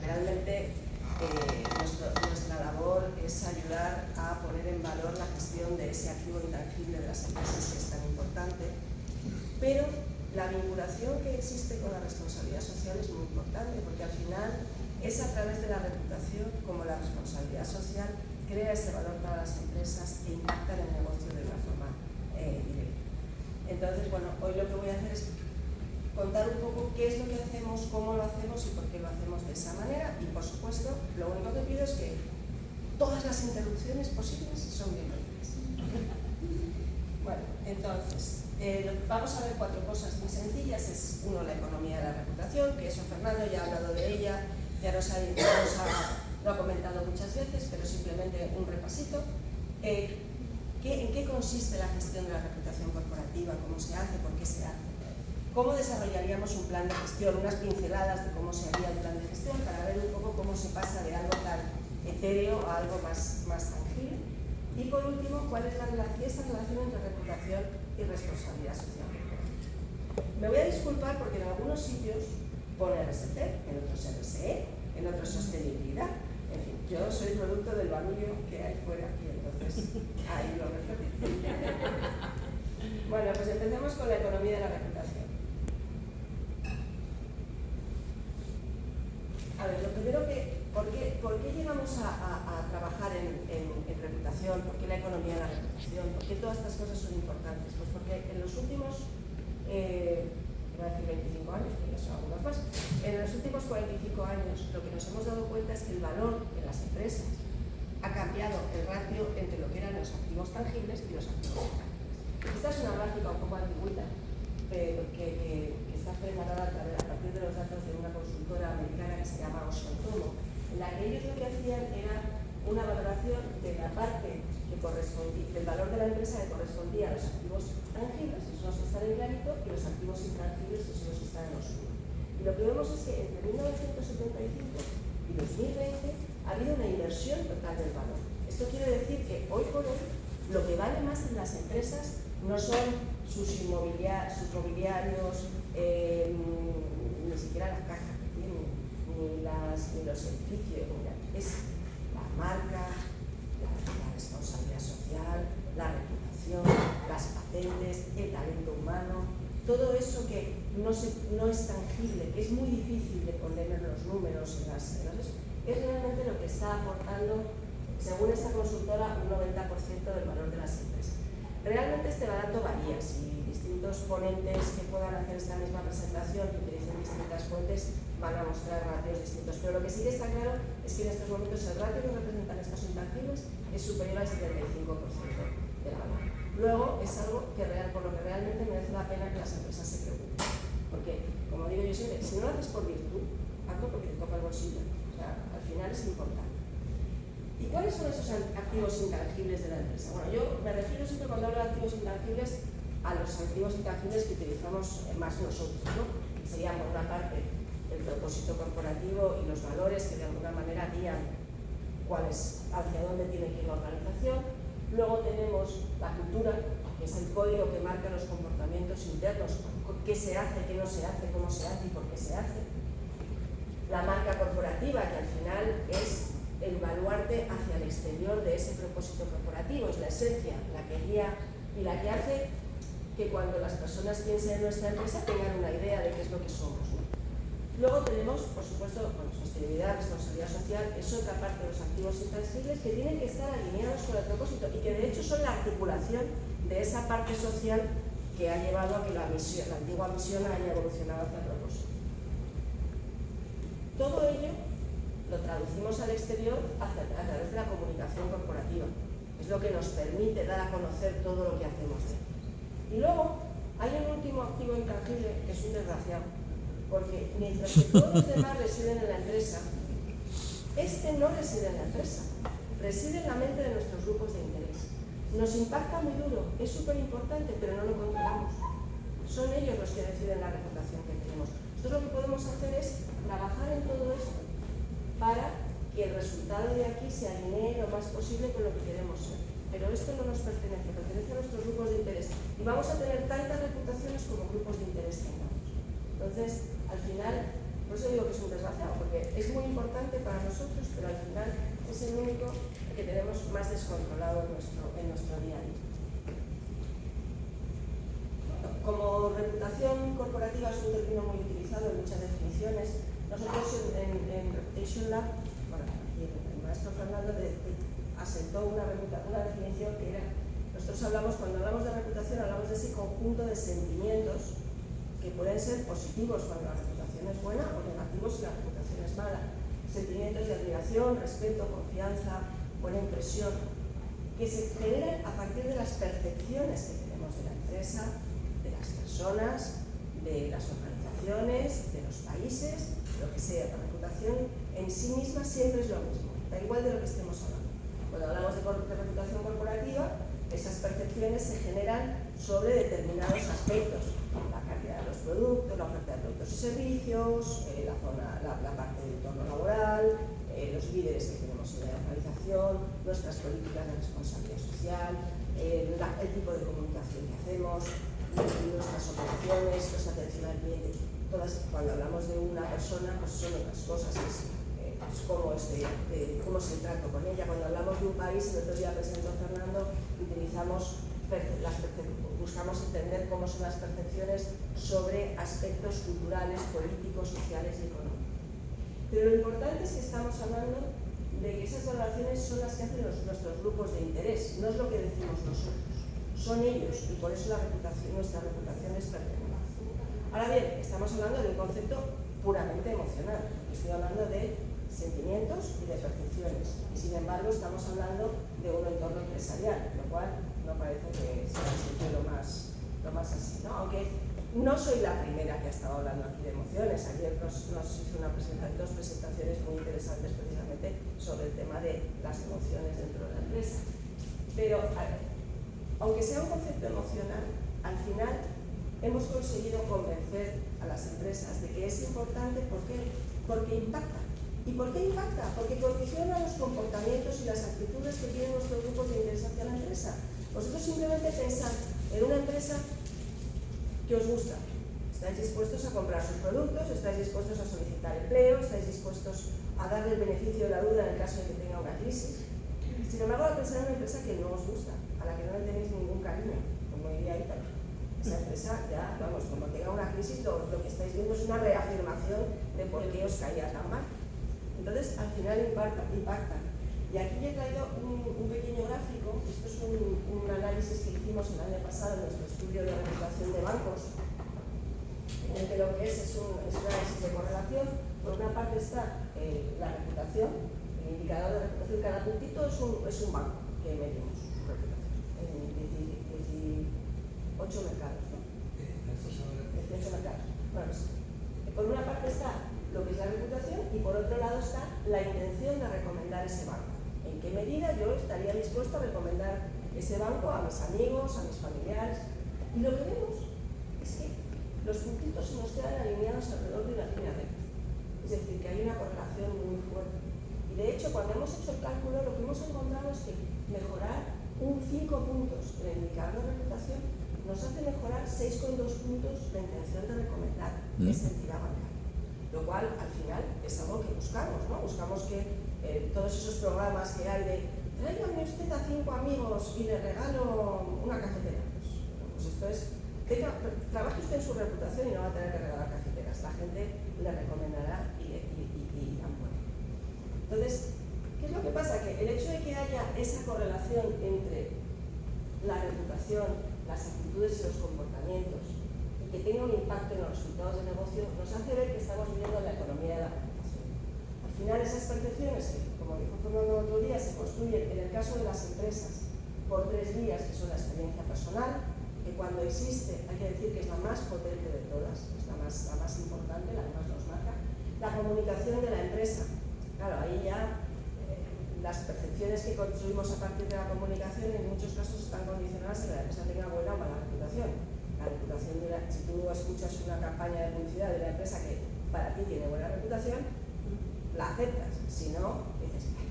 Realmente nuestra labor es ayudar a poner en valor la gestión de ese activo intangible de las empresas, que es tan importante, pero la vinculación que existe con la responsabilidad social es muy importante, porque al final es a través de la reputación como la responsabilidad social crea ese valor para las empresas e impacta en el negocio de una forma directa. Entonces, bueno, hoy lo que voy a hacer es contar un poco qué es lo que hacemos, cómo lo hacemos y por qué lo hacemos de esa manera. Y, por supuesto, lo único que pido es que todas las interrupciones posibles son bienvenidas. Bueno, entonces, vamos a ver 4 cosas muy sencillas. Es, uno, la economía de la reputación, que eso Fernando ya ha hablado de ella, ya lo ha comentado muchas veces, pero simplemente un repasito. ¿En qué consiste la gestión de la reputación corporativa? ¿Cómo se hace? ¿Por qué se hace? ¿Cómo desarrollaríamos un plan de gestión? Unas pinceladas de cómo se haría el plan de gestión para ver un poco cómo se pasa de algo tan etéreo a algo más tangible. Y por último, ¿cuál es esa relación entre reputación y responsabilidad social? Me voy a disculpar porque en algunos sitios pone RSC, en otros RSE, en otros sostenibilidad. En fin, yo soy producto del barullo que hay fuera y entonces ahí lo reflejo. Bueno, pues empecemos con la economía de la reputación. A ver, lo primero ¿por qué llegamos a trabajar en reputación? ¿Por qué la economía de la reputación? ¿Por qué todas estas cosas son importantes? Pues porque en los últimos, iba a decir 25 años, porque ya son algunos más, en los últimos 45 años lo que nos hemos dado cuenta es que el valor en las empresas ha cambiado el ratio entre lo que eran los activos tangibles y los activos intangibles. Esta es una gráfica un poco antigüita, pero que está preparada a partir de los datos de una consultora americana que se llama Ocean Tomo, en la que ellos lo que hacían era una valoración de la parte que correspondía, del valor de la empresa que correspondía a los activos tangibles, esos están en clarito, y los activos intangibles, esos están en oscuro. Y lo que vemos es que entre 1975 y 2020 ha habido una inversión total del valor. Esto quiere decir que hoy por hoy lo que vale más en las empresas no son sus mobiliarios, ni siquiera la caja que tienen, ni los edificios, es la marca, la responsabilidad social, la reputación, las patentes, el talento humano, todo eso que no es tangible, que es muy difícil de poner en los números, es realmente lo que está aportando, según esta consultora, un 90% del valor de las empresas. Realmente este dato varía. Si distintos ponentes que puedan hacer esta misma presentación, que utilicen distintas fuentes, van a mostrar ratios distintos. Pero lo que sí que está claro es que en estos momentos el ratio que representan estos intangibles es superior al 75% del valor. Luego es algo por lo que realmente merece la pena que las empresas se preocupen. Porque, como digo yo siempre, si no lo haces por virtud, hazlo porque te toca el bolsillo. O sea, al final es importante. ¿Y cuáles son esos activos intangibles de la empresa? Bueno, yo me refiero siempre cuando hablo de activos intangibles a los activos intangibles que utilizamos más nosotros, ¿no? Serían por una parte el propósito corporativo y los valores que de alguna manera guían hacia dónde tiene que ir la organización. Luego tenemos la cultura, que es el código que marca los comportamientos internos, qué se hace, qué no se hace, cómo se hace y por qué se hace. La marca corporativa, que al final es el baluarte hacia el exterior de ese propósito corporativo, es la esencia, la que guía y la que hace que cuando las personas piensen en nuestra empresa tengan una idea de qué es lo que somos, ¿no? Luego tenemos, por supuesto, sostenibilidad, responsabilidad social, es otra parte de los activos intangibles que tienen que estar alineados con el propósito y que de hecho son la articulación de esa parte social que ha llevado a que la antigua misión haya evolucionado hacia el propósito. Todo ello lo traducimos al exterior a través de la comunicación corporativa. Es lo que nos permite dar a conocer todo lo que hacemos. Y luego hay un último activo intangible que es un desgraciado, porque mientras que todos los demás residen en la empresa, este no reside en la empresa, reside en la mente de nuestros grupos de interés. Nos impacta muy duro, es súper importante, pero no lo controlamos. Son ellos los que deciden la reputación que tenemos. Nosotros lo que podemos hacer es trabajar en todo esto para que el resultado de aquí se alinee lo más posible con lo que queremos ser. Pero esto no nos pertenece a nuestros grupos de interés. Y vamos a tener tantas reputaciones como grupos de interés tengamos. Entonces, al final, Por eso digo que es un desgraciado, porque es muy importante para nosotros, pero al final es el único que tenemos más descontrolado en nuestro día a día. Como reputación corporativa es un término muy utilizado en muchas definiciones. Nosotros en Reputation Lab, bueno, aquí el maestro Fernando asentó una definición que era, nosotros cuando hablamos de reputación, hablamos de ese conjunto de sentimientos que pueden ser positivos cuando la reputación es buena o negativos si la reputación es mala. Sentimientos de admiración, respeto, confianza, buena impresión, que se generan a partir de las percepciones que tenemos de la empresa, de las personas, de las organizaciones, de los países, lo que sea. La reputación en sí misma siempre es lo mismo, da igual de lo que estemos hablando. Cuando hablamos de reputación corporativa, esas percepciones se generan sobre determinados aspectos: la calidad de los productos, la oferta de productos y servicios, la parte del entorno laboral, los líderes que tenemos en la organización, nuestras políticas de responsabilidad social, el tipo de comunicación que hacemos, nuestras operaciones, nuestra atención al cliente. Todas, cuando hablamos de una persona, pues son otras cosas, cómo es el trato con ella. Cuando hablamos de un país, el otro día presentó Fernando, buscamos entender cómo son las percepciones sobre aspectos culturales, políticos, sociales y económicos. Pero lo importante es que estamos hablando de que esas valoraciones son las que hacen nuestros grupos de interés, no es lo que decimos nosotros, son ellos, y por eso nuestra reputación es pertinente. Ahora bien, estamos hablando de un concepto puramente emocional, estoy hablando de sentimientos y de percepciones, y sin embargo estamos hablando de un entorno empresarial, lo cual no parece que sea siempre lo más así, ¿no? Aunque no soy la primera que ha estado hablando aquí de emociones. Ayer nos hizo dos presentaciones muy interesantes precisamente sobre el tema de las emociones dentro de la empresa. Pero aunque sea un concepto emocional, al final hemos conseguido convencer a las empresas de que es importante porque impacta. ¿Y por qué impacta? Porque condiciona los comportamientos y las actitudes que tienen nuestros grupos de interés hacia la empresa. Vosotros simplemente pensad en una empresa que os gusta. ¿Estáis dispuestos a comprar sus productos? ¿Estáis dispuestos a solicitar empleo? ¿Estáis dispuestos a darle el beneficio de la duda en el caso de que tenga una crisis? Sin embargo, a pensar en una empresa que no os gusta, a la que no le tenéis ningún cariño, como diría Ítalo. Esa empresa ya, vamos, como tenga una crisis, lo que estáis viendo es una reafirmación de por qué os caía tan mal. Entonces, al final impacta. Y aquí he traído un pequeño gráfico. Esto es un análisis que hicimos el año pasado en nuestro estudio de reputación de bancos, en el que lo que es un análisis de correlación. Por una parte está la reputación, el indicador de reputación. Cada puntito es un banco que medimos su reputación en 18 mercados, ¿no? 18 mercados. Bueno, pues, por una parte está lo que es la reputación y por otro lado está la intención de recomendar ese banco. ¿En qué medida yo estaría dispuesto a recomendar ese banco a mis amigos, a mis familiares? Y lo que vemos es que los puntitos se nos quedan alineados alrededor de una línea recta. Es decir, que hay una correlación muy fuerte. Y de hecho, cuando hemos hecho el cálculo, lo que hemos encontrado es que mejorar 5 puntos en el indicador de reputación nos hace mejorar 6,2 puntos la intención de recomendar esa entidad bancaria. Lo cual, al final, es algo que buscamos, ¿no? Buscamos que todos esos programas que hay de tráigame usted a 5 amigos y le regalo una cafetera. Pues esto es, trabaje usted en su reputación y no va a tener que regalar cafeteras. La gente le recomendará y irán por él. Entonces, ¿qué es lo que pasa? Que el hecho de que haya esa correlación entre la reputación, las actitudes y los comportamientos, que tenga un impacto en los resultados de negocio, nos hace ver que estamos viviendo en la economía de la reputación. Al final, esas percepciones que, como dijo Fernando el otro día, se construyen en el caso de las empresas por 3 vías, que son la experiencia personal, que cuando existe hay que decir que es la más potente de todas, es la más importante, la que más nos marca, la comunicación de la empresa. Claro, ahí ya las percepciones que construimos a partir de la comunicación en muchos casos están condicionadas a que la empresa tenga buena o mala reputación. La reputación si tú escuchas una campaña de publicidad de una empresa que para ti tiene buena reputación, la aceptas, si no, dices ¿qué?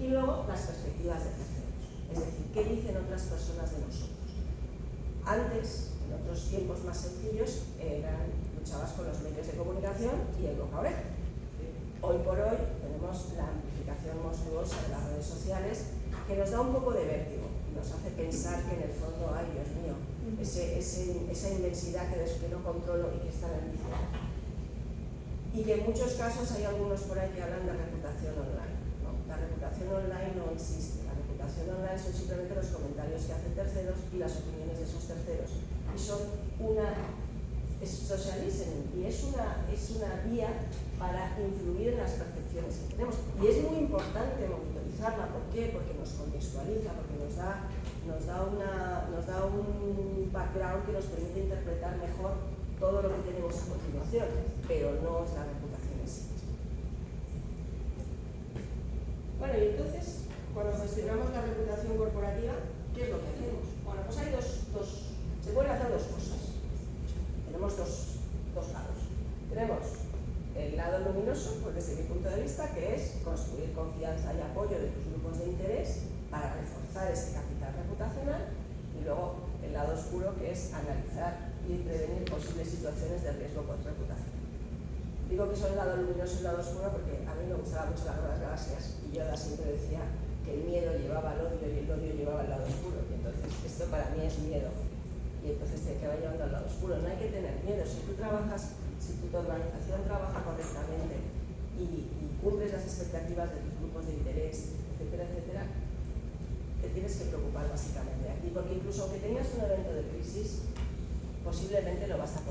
Y luego las perspectivas de terceros, es decir, ¿qué dicen otras personas de nosotros? Antes, en otros tiempos más sencillos, eran escuchabas con los medios de comunicación y el boca a oreja. Hoy por hoy tenemos la amplificación monstruosa de las redes sociales que nos da un poco de vértigo, nos hace pensar que en el fondo, ay Dios mío, esa inmensidad que no controlo y que está en el vicio. Y que en muchos casos hay algunos por ahí que hablan de reputación online. ¿No? La reputación online no existe. La reputación online son simplemente los comentarios que hacen terceros y las opiniones de esos terceros. Y son social listening, y es una vía para influir en las percepciones que tenemos. Y es muy importante monitorizarla. ¿Por qué? Porque nos contextualiza, porque nos da un background que nos permite interpretar mejor todo lo que tenemos a continuación, pero no es la reputación en sí misma. Bueno, y entonces, cuando gestionamos la reputación corporativa, ¿qué es lo que hacemos? Bueno, pues hay se pueden hacer dos cosas. Tenemos dos lados. Tenemos el lado luminoso, pues desde mi punto de vista, que es construir confianza y apoyo de tus grupos de interés para reforzar ese capital reputacional, y luego el lado oscuro, que es analizar y prevenir posibles situaciones de riesgo por reputación. Digo que son el lado luminoso y el lado oscuro porque a mí me gustaba mucho las nuevas galaxias y Yoda siempre decía que el miedo llevaba al odio y el odio llevaba al lado oscuro, y entonces esto para mí es miedo, y entonces te va llevando al lado oscuro. No hay que tener miedo. Si tu organización trabaja correctamente y cumples las expectativas de tus grupos de interés, etcétera, etcétera, te tienes que preocupar básicamente aquí, porque incluso aunque tengas un evento de crisis, posiblemente vas a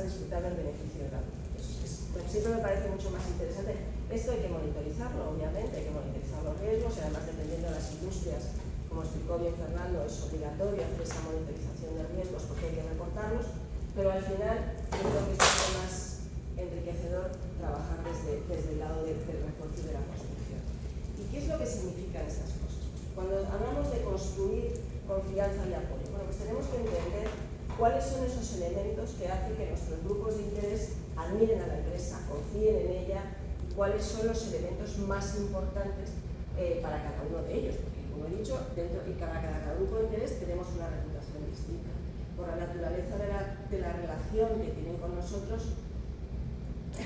disfrutar del beneficio de la luz. Siempre me parece mucho más interesante. Esto hay que monitorizarlo, obviamente, hay que monitorizar los riesgos, y además, dependiendo de las industrias, como explicó bien Fernando, es obligatorio hacer esa monitorización de riesgos porque hay que reportarlos, pero al final yo creo que es mucho más enriquecedor trabajar desde el lado del refuerzo y de la construcción. ¿Y qué es lo que significan estas cosas? Cuando hablamos de construir confianza y apoyo, bueno, pues tenemos que entender cuáles son esos elementos que hacen que nuestros grupos de interés admiren a la empresa, confíen en ella, y cuáles son los elementos más importantes para cada uno de ellos. Porque, como he dicho, dentro de cada grupo de interés tenemos una reputación distinta. Por la naturaleza de la relación que tienen con nosotros,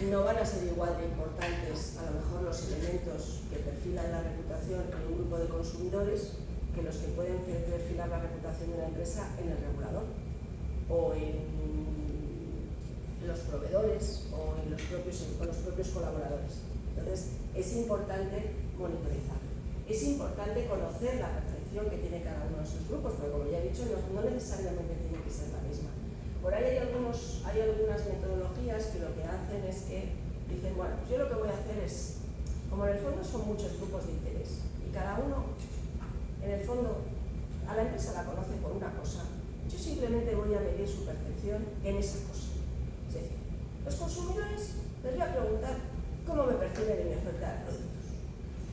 no van a ser igual de importantes a lo mejor los elementos que perfilan la reputación en un grupo de consumidores que los que pueden perfilar la reputación de una empresa en el regulador, o en los proveedores, o en los propios colaboradores. Entonces, es importante monitorizar. Es importante conocer la percepción que tiene cada uno de esos grupos, porque, como ya he dicho, no necesariamente tiene que ser la misma. Por ahí hay algunas metodologías que lo que hacen es que dicen, bueno, pues yo lo que voy a hacer es, como en el fondo son muchos grupos de interés, y cada uno, en el fondo, a la empresa la conoce por una cosa, yo simplemente voy a medir su percepción en esa cosa. Es decir, los consumidores les voy a preguntar cómo me perciben en mi oferta de productos.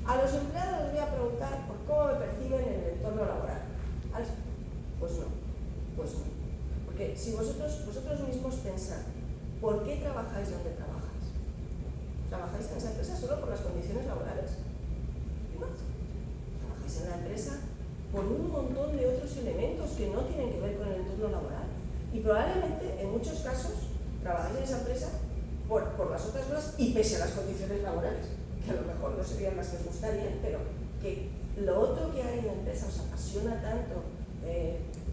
A los empleados les voy a preguntar por cómo me perciben en el entorno laboral. Pues no. Porque si vosotros mismos pensáis, ¿por qué trabajáis donde trabajáis? ¿Trabajáis en esa empresa solo por las condiciones laborales? No. Trabajáis en la empresa por un montón de otros elementos que no tienen que ver con el entorno laboral. Y probablemente, en muchos casos, trabajáis en esa empresa por las otras cosas y pese a las condiciones laborales, que a lo mejor no serían las que os gustarían, pero que lo otro que hay en la empresa os apasiona tanto,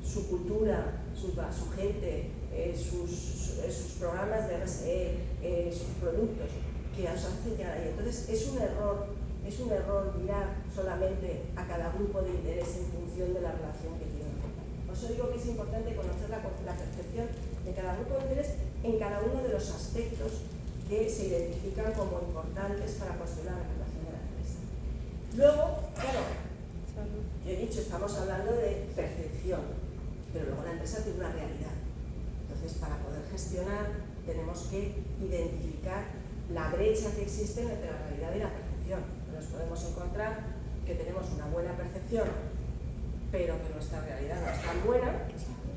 su cultura, su gente, sus programas de RSE, sus productos, que os hacen llegar ahí. Entonces, es un error mirar solamente a cada grupo de interés en función de la relación que tienen. Por eso digo que es importante conocer la percepción de cada grupo de interés en cada uno de los aspectos que se identifican como importantes para construir la reputación de la empresa. Luego, claro, yo he dicho, estamos hablando de percepción, pero luego la empresa tiene una realidad. Entonces, para poder gestionar, tenemos que identificar la brecha que existe entre la realidad y la percepción. Nos podemos encontrar que tenemos una buena percepción, pero que nuestra realidad no es tan buena,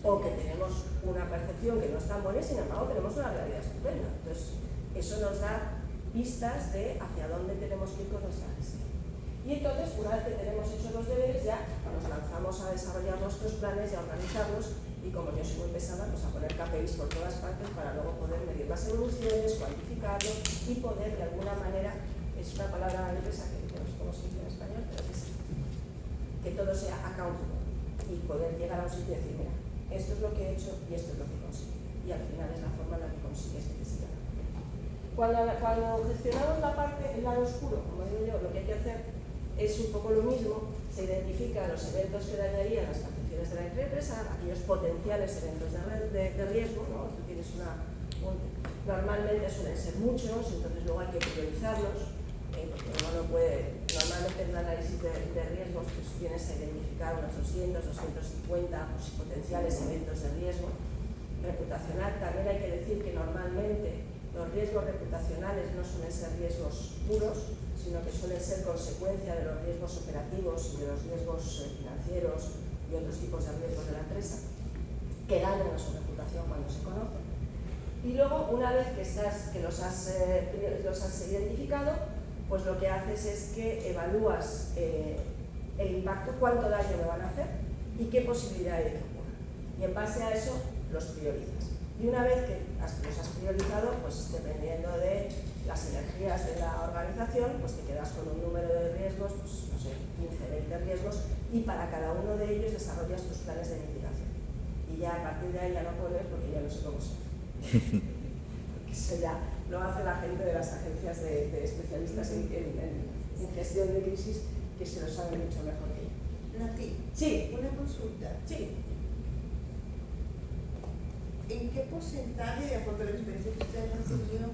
o que tenemos una percepción que no es tan buena y sin embargo tenemos una realidad estupenda. Entonces, eso nos da pistas de hacia dónde tenemos que ir con nuestra gestión. Y entonces, una vez que tenemos hechos los deberes, ya nos lanzamos a desarrollar nuestros planes y a organizarlos Y como yo soy muy pesada, pues a poner KPIs por todas partes para luego poder medir las evoluciones, cuantificarlo y poder de alguna manera, es una palabra inglesa que no sé cómo se dice en español, pero que todo sea accountable y poder llegar a un sitio y decir, mira, esto es lo que he hecho y esto es lo que he conseguido. Y al final es la forma en la que consigues que te sigan. Cuando gestionamos la parte, el lado oscuro, como digo yo, lo que hay que hacer es un poco lo mismo. Se identifican los eventos que dañarían las percepciones de la empresa, aquellos potenciales eventos de riesgo, ¿no? Tú tienes normalmente suelen ser muchos, entonces luego hay que priorizarlos, porque uno no puede, normalmente en un análisis de riesgos pues tienes que identificar unos 200, 250 potenciales eventos de riesgo. Reputacional, también hay que decir que normalmente los riesgos reputacionales no suelen ser riesgos puros, sino que suelen ser consecuencia de los riesgos operativos y de los riesgos financieros y otros tipos de riesgos de la empresa que dañan a su reputación cuando se conocen. Y luego, una vez que los has identificado, pues lo que haces es que evalúas el impacto, cuánto daño me van a hacer y qué posibilidad hay de que ocurra. Y en base a eso los priorizas. Y una vez que los has priorizado, pues dependiendo de las energías de la organización, pues te quedas con un número de riesgos, pues no sé, 15, 20 riesgos, y para cada uno de ellos desarrollas tus planes de mitigación. Y ya a partir de ahí ya no pones porque ya no sé cómo se hace. Porque eso ya lo hace la gente de las agencias de especialistas en gestión de crisis, que se lo saben mucho mejor que yo. Nati, sí. Una consulta. Sí. ¿En qué porcentaje, de acuerdo a la experiencia que ustedes han tenido,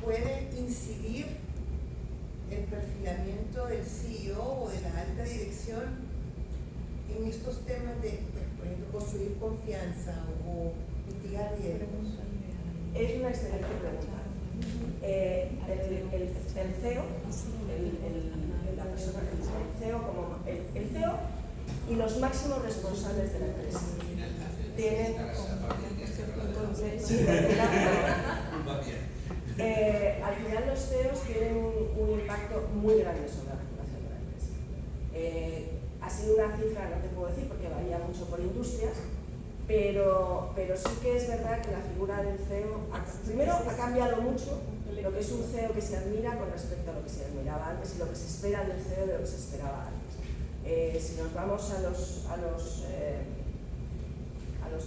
puede incidir el perfilamiento del CEO o de la alta dirección en estos temas de, por ejemplo, construir confianza o mitigar riesgos? Es una excelente pregunta. El CEO, la persona, el CEO y los máximos responsables de la empresa tienen al final los CEOs tienen un impacto muy grande sobre la reputación de la empresa. Ha sido una cifra, no te puedo decir porque varía mucho por industrias, pero sí que es verdad que la figura del CEO primero ha cambiado mucho lo que es un CEO que se admira con respecto a lo que se admiraba antes y lo que se espera del CEO de lo que se esperaba antes. Si nos vamos a los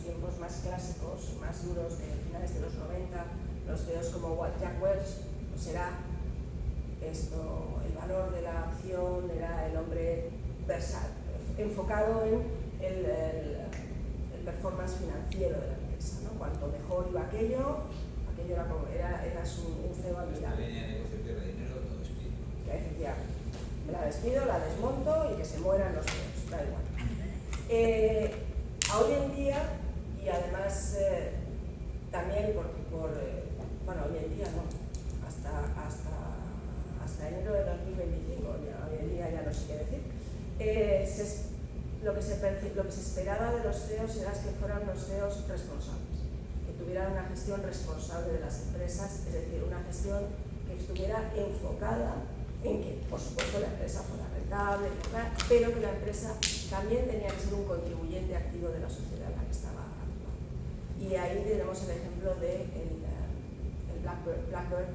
tiempos más clásicos, más duros de finales de los 90, los CEOs como Jack Welch, pues era esto, el valor de la acción, era el hombre enfocado en el performance financiero de la empresa, ¿no? Cuanto mejor iba aquello era como, era un CEO admirable. La línea de negocio pierde dinero, todo despido. Efectivamente. La despido, la desmonto y que se mueran los CEOs, da igual. Hoy en día, y además también bueno, hoy en día no, hasta enero de 2025, hoy en día ya no sé qué decir, lo que se esperaba de los CEOs era que fueran los CEOs responsables, que tuvieran una gestión responsable de las empresas, es decir, una gestión que estuviera enfocada en que, por supuesto, la empresa fuera rentable, pero que la empresa también tenía que ser un contribuyente activo de la sociedad en la que estaba actuando. Y ahí tenemos el ejemplo de el Blackbird, BlackRock, con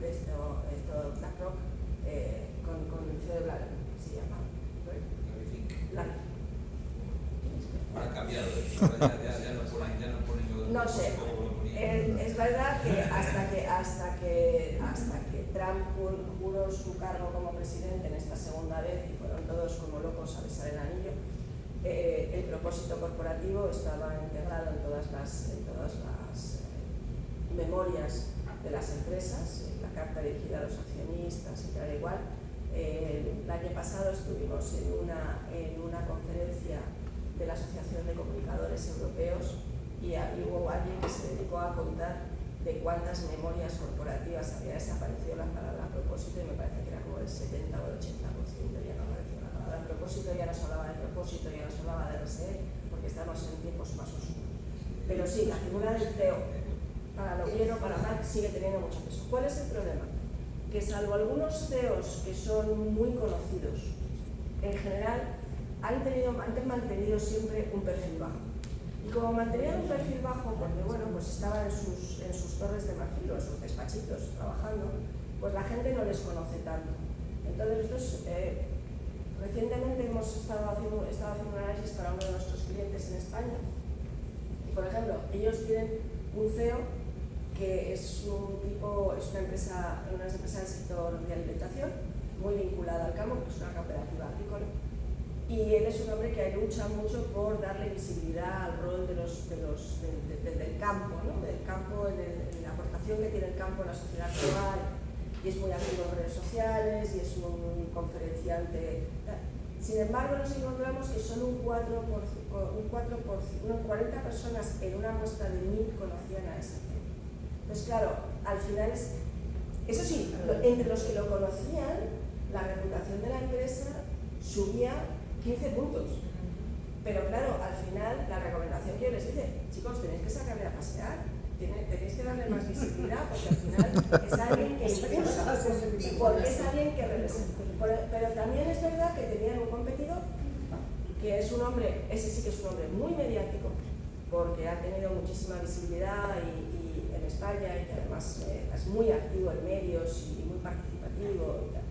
el CEO de BlackRock, se llama Larry. Ahora ha cambiado, ya no ponen no sé, es verdad que hasta que Trump juró su cargo como presidente en esta segunda vez y fueron todos como locos a besar el anillo, el propósito corporativo estaba integrado en todas las memorias de las empresas, la carta dirigida a los accionistas y tal igual. El año pasado estuvimos en una conferencia de la Asociación de Comunicadores Europeos y hubo alguien que se dedicó a contar de cuántas memorias corporativas había desaparecido la palabra propósito, y me parece que era como el 70 o el 80%, ya no apareció la palabra propósito, ya no se hablaba de propósito, ya no se hablaba de RSE, porque estamos en tiempos más oscuros. Pero sí, la figura del CEO, para lo bien o para mal, sigue teniendo mucho peso. ¿Cuál es el problema? Que salvo algunos CEOs que son muy conocidos, en general han mantenido siempre un perfil bajo. Y como mantenían un perfil bajo, porque bueno, pues estaban en sus torres de marfil o en sus despachitos trabajando, pues la gente no les conoce tanto. Entonces nosotros recientemente hemos estado haciendo un análisis para uno de nuestros clientes en España. Y por ejemplo, ellos tienen un CEO que es una empresa del sector de alimentación, muy vinculada al campo, que es una cooperativa agrícola. Y él es un hombre que lucha mucho por darle visibilidad al rol del campo, ¿no? Del campo, en la aportación que tiene el campo en la sociedad actual. Y es muy activo en redes sociales y es un conferenciante. Sin embargo, nos encontramos que solo un 40 personas en una muestra de 1000 conocían a ese CEO. Entonces, claro, al final eso sí, entre los que lo conocían, la reputación de la empresa subía 15 puntos. Pero claro, al final la recomendación que yo les dice, chicos, tenéis que sacarle a pasear, tenéis que darle más visibilidad, porque al final es alguien que impulsa, porque es alguien que representa. Pero también es verdad que tenían un competidor que es un hombre, ese sí que es un hombre muy mediático, porque ha tenido muchísima visibilidad y en España, y que además es muy activo en medios y muy participativo y tal.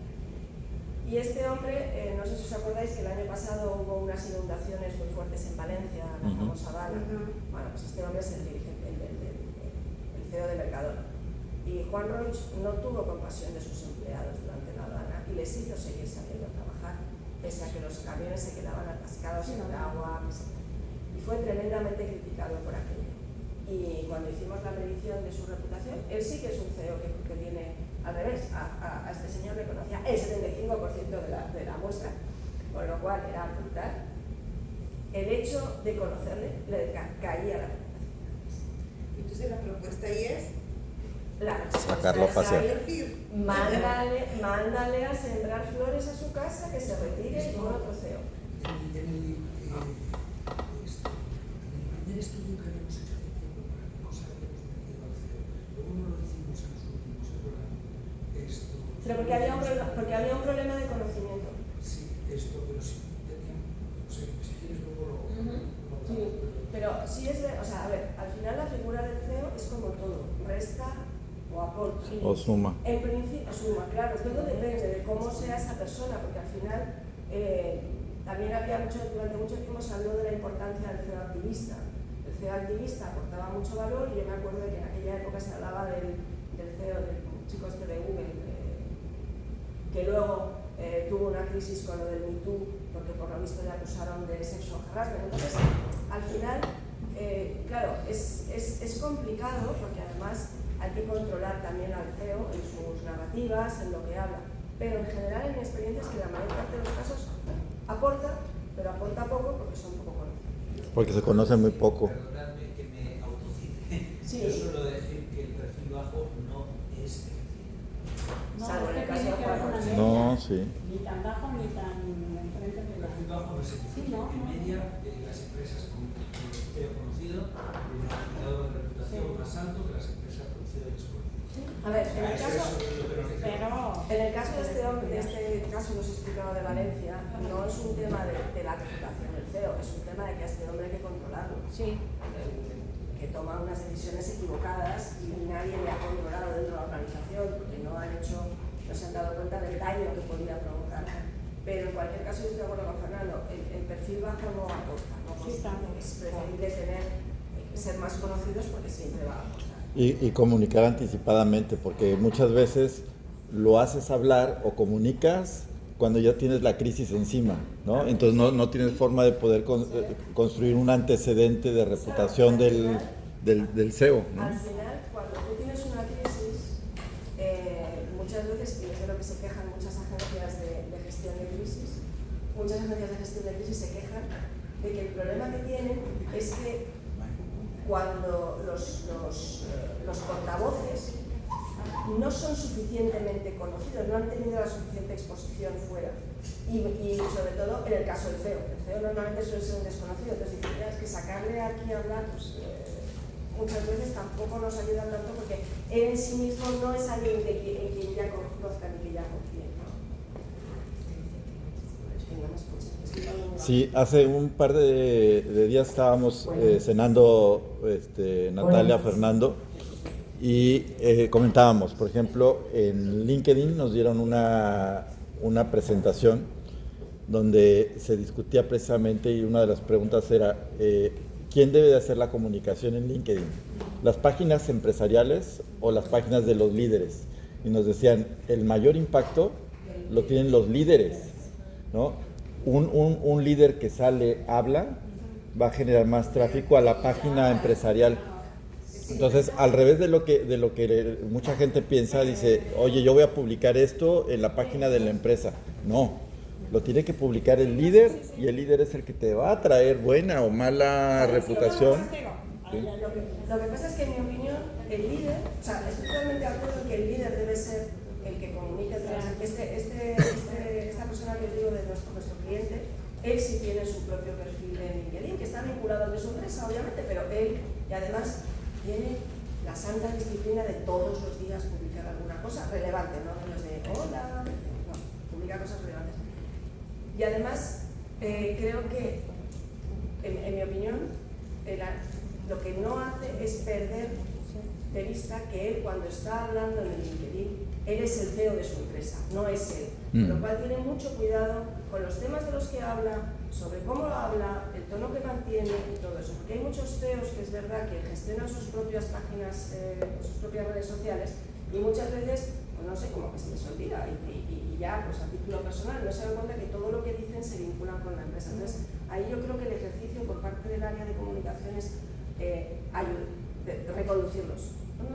Y este hombre, no sé si os acordáis que el año pasado hubo unas inundaciones muy fuertes en Valencia, la famosa Dana. Bueno, pues este hombre es el dirigente, el CEO de Mercadona. Y Juan Roig no tuvo compasión de sus empleados durante la Dana y les hizo seguir saliendo a trabajar, pese a que los camiones se quedaban atascados en el agua. Y fue tremendamente criticado por aquello. Y cuando hicimos la medición de su reputación, él sí que es un CEO que tiene, al revés, a este señor le conocía el 75% de la muestra, con lo cual era brutal. El hecho de conocerle le caía la reputación. Entonces la propuesta ahí es sacarlo a pasear. Mándale a sembrar flores a su casa, que se retire con otro CEO. En el primer estudio que habíamos hecho hace tiempo para qué cosa habíamos metido al CEO, luego no lo hicimos en los últimos, es verdad. Pero porque había un problema de conocimiento. Sí, pero sí teníamos, o sea, si quieres luego lo Sí, pero sí es o sea, a ver, al final la figura del CEO es como todo, resta o aporta. O suma. En principio, suma, claro, todo depende de cómo sea esa persona, porque al final también durante mucho tiempo se habló de la importancia del CEO activista. El CEO activista aportaba mucho valor y yo me acuerdo de que en aquella época se hablaba del CEO, del chico este de Google, que luego tuvo una crisis con lo del Me Too, porque por lo visto le acusaron de sexual harassment. Entonces, al final, claro, es complicado porque además hay que controlar también al CEO en sus narrativas, en lo que habla. Pero en general, en mi experiencia, es que la mayor parte de los casos aporta, pero aporta poco porque son poco conocidos. Porque se conoce muy poco. Perdonadme que me autocite. Sí. Yo suelo decir que el perfil bajo no es efectivo. Salvo en el caso de Juan Roig. No, sí. Ni tan bajo ni tan enfrente de El la perfil bajo no es efectivo. En media, las empresas con criterio conocido tienen un indicador de reputación más alto que las empresas conocidas y desconocidas. A ver, en el caso de este hombre, de este caso que os he explicado de Valencia, no es un tema de la reputación del CEO, es un tema de que a este hombre hay que controlarlo. Sí. Que toma unas decisiones equivocadas y nadie le ha controlado dentro de la organización porque no se han dado cuenta del daño que podía provocar. Pero en cualquier caso, yo estoy de acuerdo con Fernando, el perfil bajo no aporta, ¿no? Sí, Es preferible ser más conocidos porque siempre va a aportar. Y comunicar anticipadamente, porque muchas veces lo haces hablar o comunicas cuando ya tienes la crisis encima, ¿no? Entonces no tienes forma de poder construir un antecedente de reputación del CEO, ¿no? Al final, cuando tú tienes una crisis, muchas veces, y es de lo que se quejan muchas agencias de gestión de crisis, se quejan de que el problema que tienen es que cuando los portavoces no son suficientemente conocidos, no han tenido la suficiente exposición fuera. Y sobre todo en el caso del CEO. El CEO normalmente suele ser un desconocido, entonces dicen, es que sacarle aquí a hablar, pues muchas veces tampoco nos ayuda tanto porque él en sí mismo no es alguien en quien ya conozcan y que ya confíen, ¿no? Venga, más escucha. Sí, hace un par de días estábamos cenando Natalia, Fernando, y comentábamos, por ejemplo, en LinkedIn nos dieron una presentación donde se discutía precisamente, y una de las preguntas era, ¿quién debe de hacer la comunicación en LinkedIn? ¿Las páginas empresariales o las páginas de los líderes? Y nos decían, el mayor impacto lo tienen los líderes, ¿no? Un líder que sale, habla, va a generar más tráfico a la página empresarial. Entonces, al revés de lo que mucha gente piensa, dice, oye, yo voy a publicar esto en la página de la empresa. No, lo tiene que publicar el líder, y el líder es el que te va a traer buena o mala reputación. ¿Sí? Lo que pasa es que, en mi opinión, el líder, o sea, estoy totalmente de acuerdo en que el líder debe ser el que comunique. Esta persona que os digo de nuestro cliente, él sí tiene su propio perfil en LinkedIn, que está vinculado al de su empresa, obviamente, pero él, y además, tiene la santa disciplina de todos los días publicar alguna cosa relevante, no los de hola, no, publica cosas relevantes. Y además, creo que, en mi opinión, lo que no hace es perder de vista que él, cuando está hablando en el LinkedIn, él es el CEO de su empresa, no es él. Con lo cual tiene mucho cuidado con los temas de los que habla, sobre cómo habla, el tono que mantiene y todo eso. Porque hay muchos CEOs que es verdad que gestionan sus propias páginas, sus propias redes sociales, y muchas veces, pues no sé, como que se les olvida y ya, pues a título personal, no se dan cuenta que todo lo que dicen se vincula con la empresa. Entonces, ahí yo creo que el ejercicio por parte del área de comunicaciones reconducirlos. ¿No?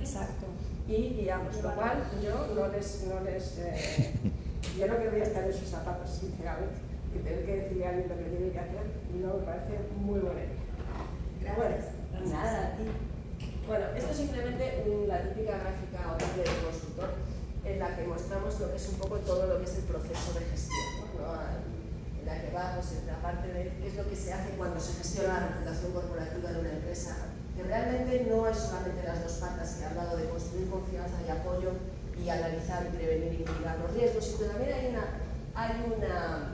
Exacto. Y guiamos, lo cual yo no querría estar en sus zapatos, sinceramente, y tener que decirle a alguien lo que tiene que hacer, no me parece muy bonito. Gracias. Bueno, nada, a ti. Bueno, esto es simplemente la típica gráfica o tablet de consultor en la que mostramos lo que es un poco todo lo que es el proceso de gestión, ¿no? En la que va, pues, en la parte de qué es lo que se hace cuando se gestiona la reputación corporativa de una empresa, que realmente no es solamente las dos patas que he hablado de construir confianza y apoyo y analizar y prevenir y mitigar los riesgos, sino también hay una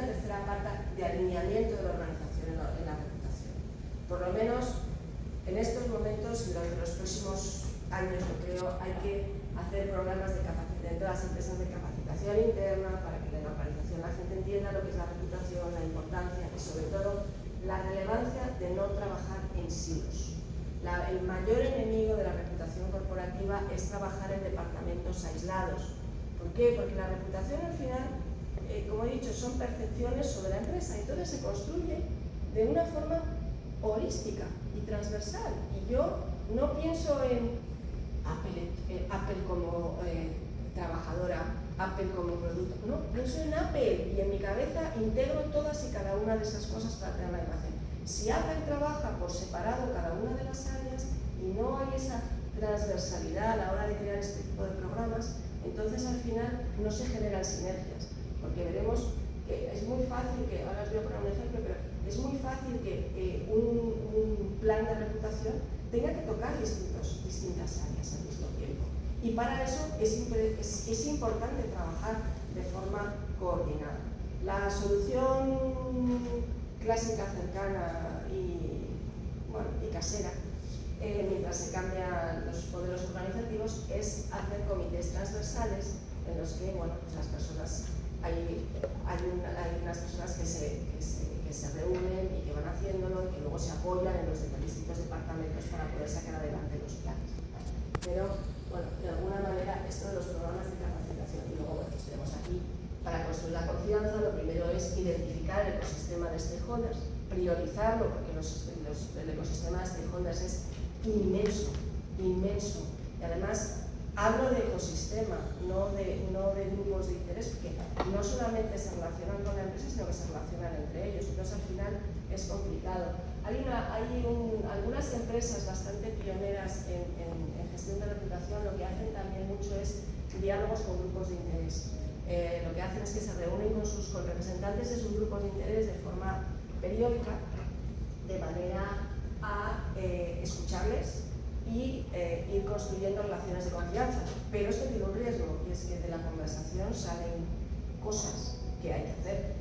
tercera pata de alineamiento de la organización en la reputación. Por lo menos en estos momentos y durante los próximos años, yo creo, hay que hacer programas de capacitación en todas las empresas de capacitación interna para que en la organización la gente entienda lo que es la reputación, la importancia y sobre todo la relevancia de no trabajar en silos. El mayor enemigo de la reputación corporativa es trabajar en departamentos aislados. ¿Por qué? Porque la reputación al final, como he dicho, son percepciones sobre la empresa, y entonces se construye de una forma holística y transversal. Y yo no pienso en Apple como trabajadora, Apple como producto, no, pienso en Apple, y en mi cabeza integro todas y cada una de esas cosas para tener la imagen. Si Apple trabaja por separado cada una de las áreas y no hay esa transversalidad a la hora de crear este tipo de programas, entonces al final no se generan sinergias, porque veremos que es muy fácil que, ahora os voy a poner un ejemplo, pero es muy fácil que un plan de reputación tenga que tocar distintas áreas al mismo tiempo. Y para eso es importante trabajar de forma coordinada. La solución clásica, cercana y casera, mientras se cambian los modelos organizativos, es hacer comités transversales en los que, bueno, pues las personas, hay unas personas que se reúnen y que van haciéndolo y que luego se apoyan en los distintos departamentos para poder sacar adelante los planes. Pero, bueno, de alguna manera, esto de los programas de capacitación, y luego, bueno, pues tenemos aquí, para construir la confianza, lo primero es identificar el ecosistema de stakeholders, priorizarlo, porque el ecosistema de stakeholders es inmenso, inmenso. Y además, hablo de ecosistema, no de grupos de interés, porque no solamente se relacionan con la empresa, sino que se relacionan entre ellos. Entonces, al final, es complicado. Hay algunas empresas bastante pioneras en gestión de reputación, lo que hacen también mucho es diálogos con grupos de interés. Lo que hacen es que se reúnen con representantes de sus grupos de interés de forma periódica, de manera a escucharles y ir construyendo relaciones de confianza. Pero esto tiene un riesgo, y es que de la conversación salen cosas, qué hay que hacer.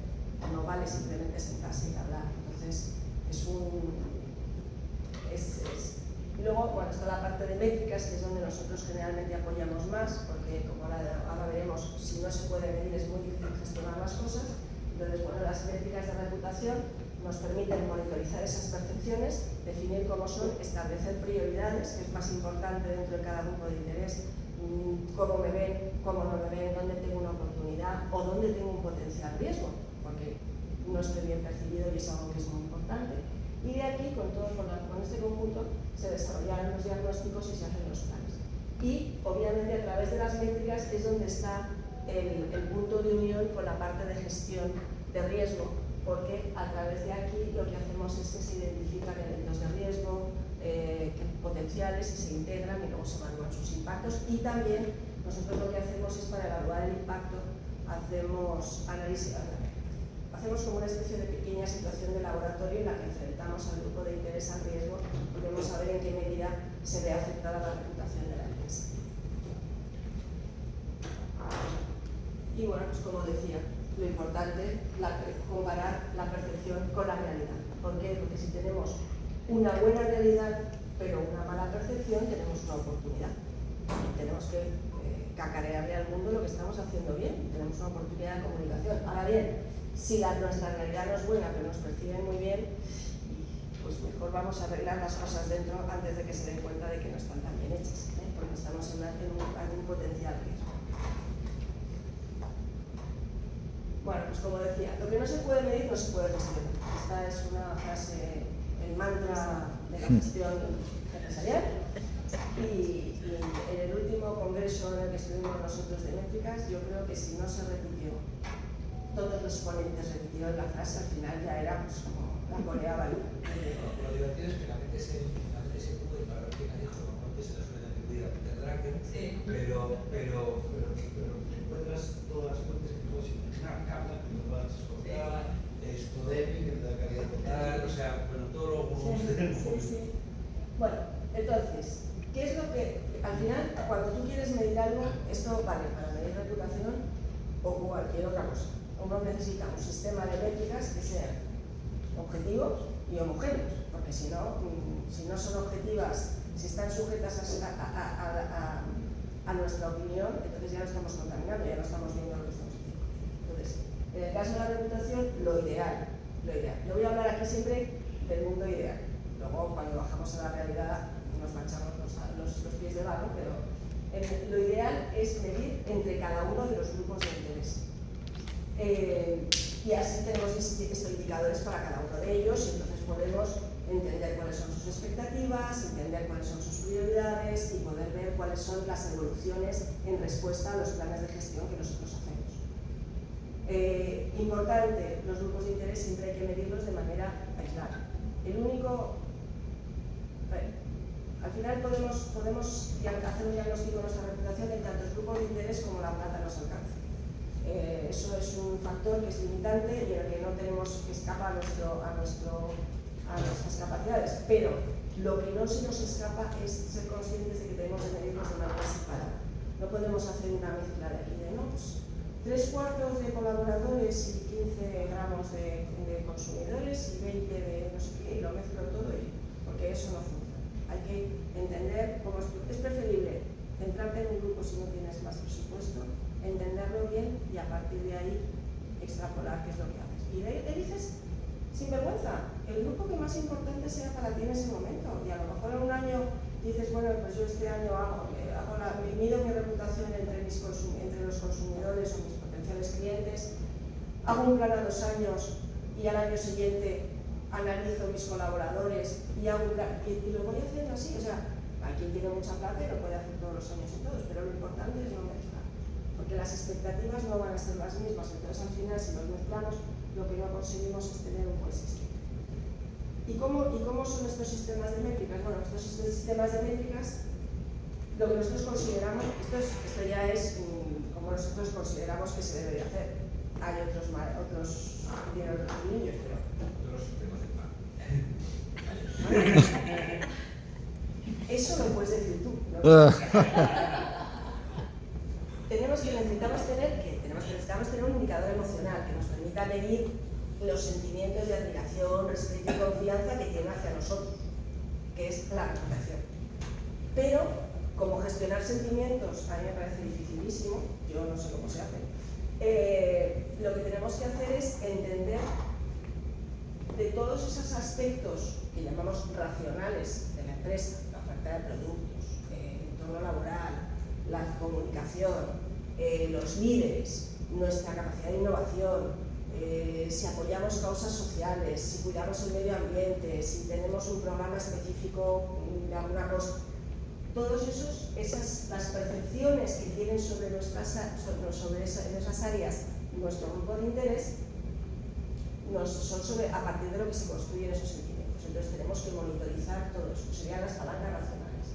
No vale simplemente sentarse y hablar. Entonces, y luego, bueno, está la parte de métricas, que es donde nosotros generalmente apoyamos más, porque como ahora veremos, si no se puede medir es muy difícil gestionar las cosas. Entonces, bueno, las métricas de reputación nos permiten monitorizar esas percepciones, definir cómo son, establecer prioridades, que es más importante dentro de cada grupo de interés, cómo me ven, cómo no me ven, dónde tengo una oportunidad o dónde tengo un potencial riesgo, porque no estoy bien percibido y es algo que es muy importante. Y de aquí, con este conjunto, se desarrollan los diagnósticos y se hacen los planes. Y, obviamente, a través de las métricas es donde está el punto de unión con la parte de gestión de riesgo, porque a través de aquí lo que hacemos es que se identifican eventos de riesgo potenciales y se integran y luego se evalúan sus impactos. Y también nosotros lo que hacemos es, para evaluar el impacto, hacemos análisis. Hacemos como una especie de pequeña situación de laboratorio en la que enfrentamos al grupo de interés al riesgo y podemos saber en qué medida se ve afectada la reputación de la empresa. Y bueno, pues como decía, lo importante es comparar la percepción con la realidad. ¿Por qué? Porque si tenemos una buena realidad pero una mala percepción, tenemos una oportunidad. Y tenemos que cacarearle al mundo lo que estamos haciendo bien. Tenemos una oportunidad de comunicación. Ahora bien, si nuestra realidad no es buena, pero nos perciben muy bien, pues mejor vamos a arreglar las cosas dentro antes de que se den cuenta de que no están tan bien hechas, porque estamos en un potencial riesgo. Bueno, pues como decía, lo que no se puede medir no se puede gestionar. Esta es una frase, el mantra de la gestión empresarial. Y en el último congreso en el que estuvimos nosotros de métricas, yo creo que si no se repitió, todos los ponentes repitieron la frase, al final ya era pues como la coreaba. Lo divertido es que la gente se pudo y para ver qué dijo, normalmente se le suele atribuir a Peter Drucker, sí. pero encuentras todas las fuentes que puedes imaginar, Kaplan, que nos va a exportar, Stodemi, que te da calidad total, o sea, bueno, todos los gurús del mundo. Sí. Bueno, entonces, ¿qué es lo que, al final, cuando tú quieres medir algo, esto vale para medir reputación o cualquier otra cosa? Uno necesita un sistema de métricas que sean objetivos y homogéneos, porque si no son objetivas, si están sujetas a nuestra opinión, entonces ya lo estamos contaminando, ya no estamos viendo lo que estamos haciendo. Entonces, en el caso de la reputación, lo ideal. Yo voy a hablar aquí siempre del mundo ideal. Luego, cuando bajamos a la realidad, nos manchamos los pies de barro, pero lo ideal es medir entre cada uno de los grupos de interés. Y así tenemos estos indicadores para cada uno de ellos y entonces podemos entender cuáles son sus expectativas, entender cuáles son sus prioridades y poder ver cuáles son las evoluciones en respuesta a los planes de gestión que nosotros hacemos. Importante, los grupos de interés siempre hay que medirlos de manera aislada. Al final podemos hacer un diagnóstico de nuestra reputación en tantos grupos de interés como la plata nos alcance. Eso es un factor que es limitante y en el que no tenemos que escapar a nuestras capacidades, pero lo que no se nos escapa es ser conscientes de que tenemos que medirnos de manera separada. No podemos hacer una mezcla de aquí de pues 3/4 de colaboradores y 15 gramos de consumidores y 20 de no sé qué, y lo mezclo todo, porque eso no funciona. Hay que entender cómo es preferible centrarte en un grupo si no tienes más presupuesto, entenderlo bien y a partir de ahí extrapolar qué es lo que haces. Y de ahí eliges sin vergüenza el grupo que más importante sea para ti en ese momento. Y a lo mejor en un año dices, bueno, pues yo este año mido mi reputación entre los consumidores o mis potenciales clientes, hago un plan a 2 años y al año siguiente analizo mis colaboradores y hago un plan, y lo voy haciendo así. O sea, hay quien tiene mucha plata y lo puede hacer todos los años y todos, pero lo importante es no mezclar, porque las expectativas no van a ser las mismas. Entonces, al final, si los mezclamos, lo que no conseguimos es tener un buen sistema. ¿Y cómo son estos sistemas de métricas? Bueno, estos sistemas de métricas, lo que nosotros consideramos, esto ya es como nosotros consideramos que se debe de hacer. Hay otros tienen otros niños, pero... Los sistemas de plan. Eso lo puedes decir tú, ¿no? necesitamos tener un indicador emocional, que medir los sentimientos de admiración, respeto y confianza que tiene hacia nosotros, que es la reputación. Pero, como gestionar sentimientos a mí me parece dificilísimo, yo no sé cómo se hace, lo que tenemos que hacer es entender de todos esos aspectos que llamamos racionales de la empresa, la oferta de productos, el entorno laboral, la comunicación, los líderes, nuestra capacidad de innovación, si apoyamos causas sociales, si cuidamos el medio ambiente, si tenemos un programa específico de alguna cosa. Todos las percepciones que tienen sobre esas áreas nuestro grupo de interés son a partir de lo que se construyen esos sentimientos. Entonces tenemos que monitorizar todo eso, serían las palancas racionales.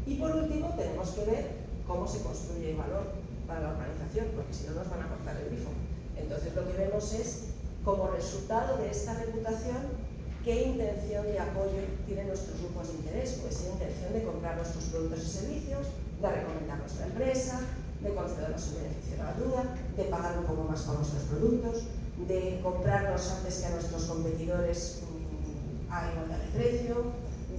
Y por último tenemos que ver cómo se construye el valor para la organización, porque si no nos van a cortar el grifo. Entonces lo que vemos es, como resultado de esta reputación, qué intención de apoyo tienen nuestros grupos de interés. Pues tienen intención de comprar nuestros productos y servicios, de recomendar nuestra empresa, de concedernos el beneficio de la duda, de pagar un poco más por nuestros productos, de comprarnos antes que a nuestros competidores a igualdad de precio,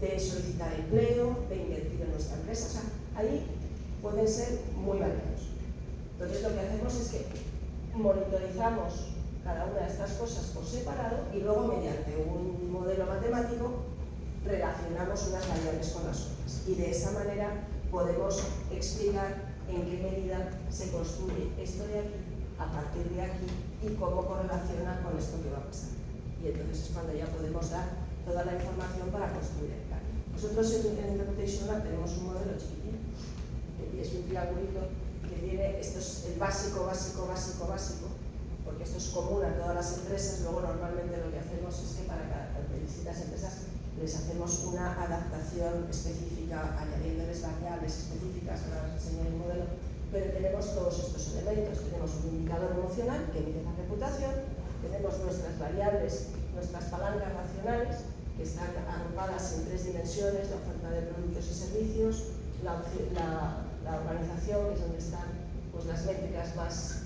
de solicitar empleo, de invertir en nuestra empresa. O sea, ahí pueden ser muy variados. Entonces lo que hacemos es que monitorizamos cada una de estas cosas por separado y luego mediante un modelo matemático relacionamos unas variables con las otras. Y de esa manera podemos explicar en qué medida se construye esto de aquí, a partir de aquí, y cómo correlaciona con esto que va a pasar. Y entonces es cuando ya podemos dar toda la información para construir el plan. Nosotros en Reputation Lab tenemos un modelo chiquitín, que es un triangulito que tiene, esto es el básico, porque esto es común a todas las empresas. Luego normalmente lo que hacemos es que para cada distintas empresas les hacemos una adaptación específica, añadiéndoles variables específicas para enseñar el modelo, pero tenemos todos estos elementos. Tenemos un indicador emocional que mide la reputación, tenemos nuestras variables, nuestras palancas racionales, que están agrupadas en 3 dimensiones: la oferta de productos y servicios, la organización, que es donde están pues, las métricas más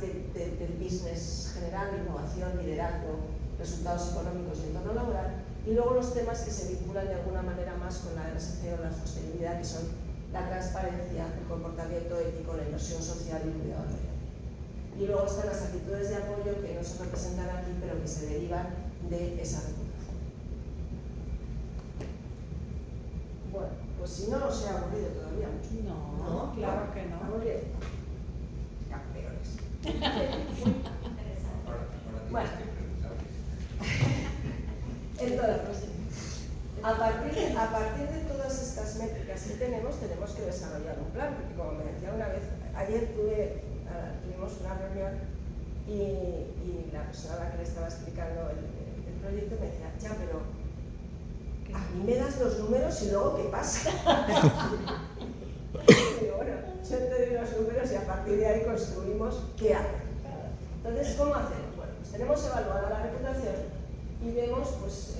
del business general, innovación, liderazgo, resultados económicos y entorno laboral, y luego los temas que se vinculan de alguna manera más con la RSC o la sostenibilidad, que son la transparencia, el comportamiento ético, la inversión social y el cuidado del medio ambiente. Y luego están las actitudes de apoyo que no se representan aquí, pero que se derivan de esa reputación. Bueno, pues si no os he aburrido todavía mucho. No, claro que no. Vamos bien. Campeones. Bueno. Entonces, a partir de todas estas métricas que tenemos que desarrollar un plan, porque como me decía una vez, ayer tuvimos una reunión y la persona a la que le estaba explicando el proyecto me decía, ya, pero a mí me das los números y luego ¿qué pasa? Y digo, bueno, yo te doy los números y a partir de ahí construimos qué hacer. Entonces, ¿cómo hacemos? Bueno, pues tenemos evaluada la reputación y vemos pues,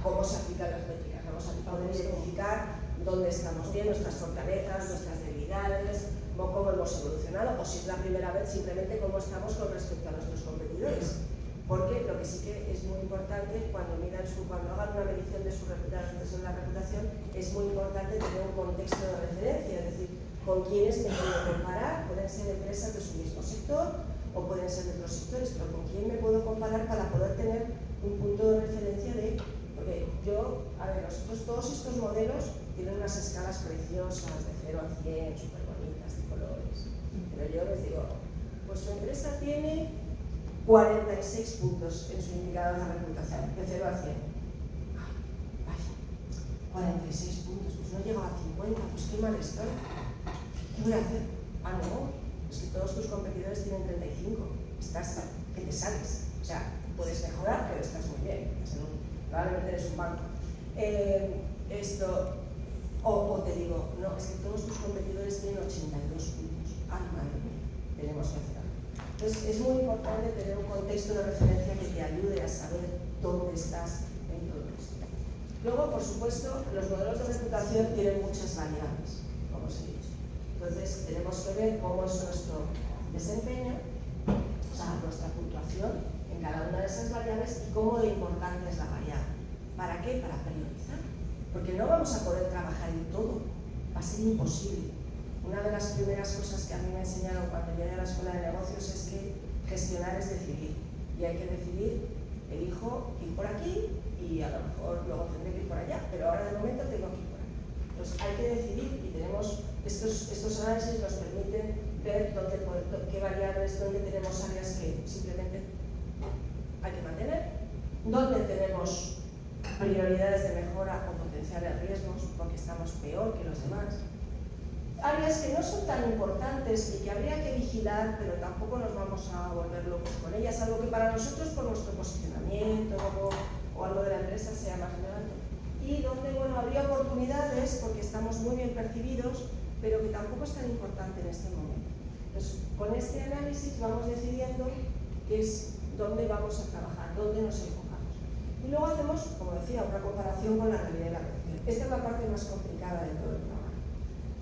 cómo se aplican las métricas. Vamos a poder identificar dónde estamos bien, nuestras fortalezas, nuestras debilidades, cómo hemos evolucionado, o si es la primera vez, simplemente cómo estamos con respecto a nuestros competidores. Porque lo que sí que es muy importante, cuando hagan una medición de la reputación, es muy importante tener un contexto de referencia, es decir, con quiénes me puedo comparar. Pueden ser empresas de su mismo sector o pueden ser de otros sectores, pero con quién me puedo comparar para poder tener un punto de referencia porque nosotros todos estos modelos tienen unas escalas preciosas de 0 a 100, súper bonitas, de colores, pero yo les digo, pues su empresa tiene 46 puntos en su indicador de reputación, de 0 a 100. Vaya, 46 puntos, pues no llego a 50, pues qué mal estoy. ¿Qué voy a hacer? No, es que todos tus competidores tienen 35, que te sales. O sea, puedes mejorar, pero estás muy bien. Probablemente eres un banco. O te digo, no, es que todos tus competidores tienen 82 puntos. Ay, madre mía, tenemos que hacer algo. Entonces, es muy importante tener un contexto de referencia que te ayude a saber dónde estás en todo esto. Luego, por supuesto, los modelos de reputación tienen muchas variables, como os he dicho. Entonces, tenemos que ver cómo es nuestro desempeño, o sea, nuestra puntuación en cada una de esas variables y cómo de importante es la variable. ¿Para qué? Para priorizar. Porque no vamos a poder trabajar en todo, va a ser imposible. Una de las primeras cosas que a mí me enseñaron cuando llegué a la escuela de negocios es que gestionar es decidir. Y hay que decidir, elijo ir por aquí y a lo mejor luego tendré que ir por allá, pero ahora de momento tengo que ir por aquí. Entonces hay que decidir y tenemos estos análisis nos permiten ver qué variables, dónde tenemos áreas que simplemente hay que mantener, dónde tenemos prioridades de mejora o potenciales riesgos porque estamos peor que los demás. Áreas que no son tan importantes y que habría que vigilar, pero tampoco nos vamos a volver locos con ellas, algo que para nosotros por nuestro posicionamiento o algo de la empresa sea más relevante. Y donde, bueno, habría oportunidades porque estamos muy bien percibidos, pero que tampoco es tan importante en este momento. Entonces, con este análisis vamos decidiendo qué es dónde vamos a trabajar, dónde nos enfocamos. Y luego hacemos, como decía, una comparación con la realidad y la percepción. Esta es la parte más complicada de todo el programa.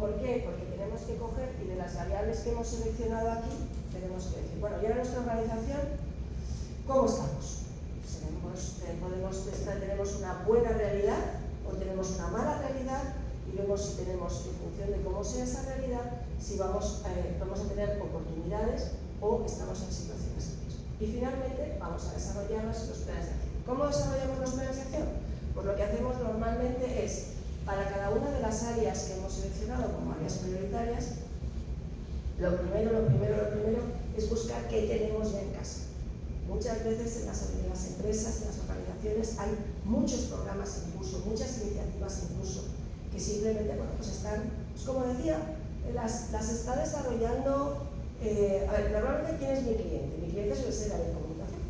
¿Por qué? Porque tenemos que coger y de las variables que hemos seleccionado aquí, tenemos que decir, bueno, y ahora nuestra organización, ¿cómo estamos? Tenemos una buena realidad o tenemos una mala realidad y vemos si tenemos, en función de cómo sea esa realidad, si vamos a tener oportunidades o estamos en situaciones de riesgo. Y finalmente vamos a desarrollar los planes de acción. ¿Cómo desarrollamos los planes de acción? Pues lo que hacemos normalmente es, para cada una de las áreas que hemos seleccionado como áreas prioritarias, lo primero es buscar qué tenemos ya en casa. Muchas veces en las empresas, en las organizaciones, hay muchos programas en curso, muchas iniciativas en curso, que simplemente, bueno, pues están, pues como decía, las está desarrollando. Normalmente, ¿quién es mi cliente? Mi cliente suele ser el área de comunicación.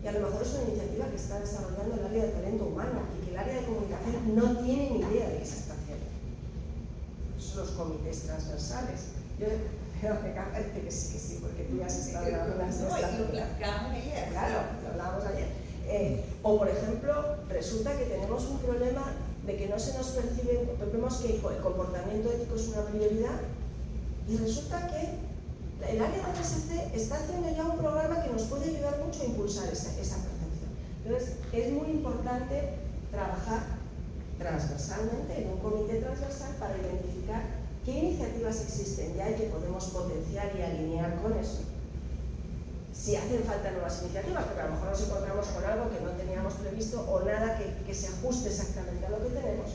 Y a lo mejor es una iniciativa que está desarrollando el área de talento humano y que el área de comunicación no tiene ni idea de qué se está haciendo. Esos son los comités transversales. Yo creo que parece que sí, porque tú ya has estado en algunas de estas. Lo platicamos ayer. Claro, lo hablábamos ayer. O, por ejemplo, resulta que tenemos un problema de que no se nos percibe, vemos que el comportamiento ético es una prioridad y resulta que el área de RSC está haciendo ya un programa que nos puede ayudar mucho a impulsar esa percepción. Entonces, es muy importante trabajar transversalmente en un comité transversal para identificar qué iniciativas existen ya y que podemos potenciar y alinear con eso. Si hacen falta nuevas iniciativas, porque a lo mejor nos encontramos con algo que no teníamos previsto o nada que se ajuste exactamente a lo que tenemos.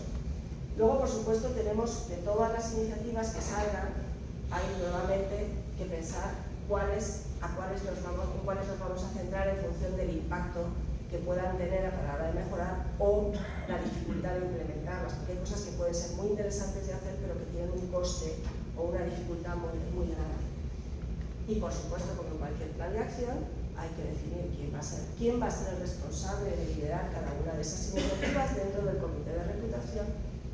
Luego, por supuesto, tenemos de todas las iniciativas que salgan, hay nuevamente que pensar en cuáles nos vamos a centrar en función del impacto que puedan tener a la hora de mejorar o la dificultad de implementarlas, porque hay cosas que pueden ser muy interesantes de hacer pero que tienen un coste o una dificultad muy, muy grande. Y por supuesto, como en cualquier plan de acción, hay que definir quién va a ser el responsable de liderar cada una de esas iniciativas dentro del comité de reputación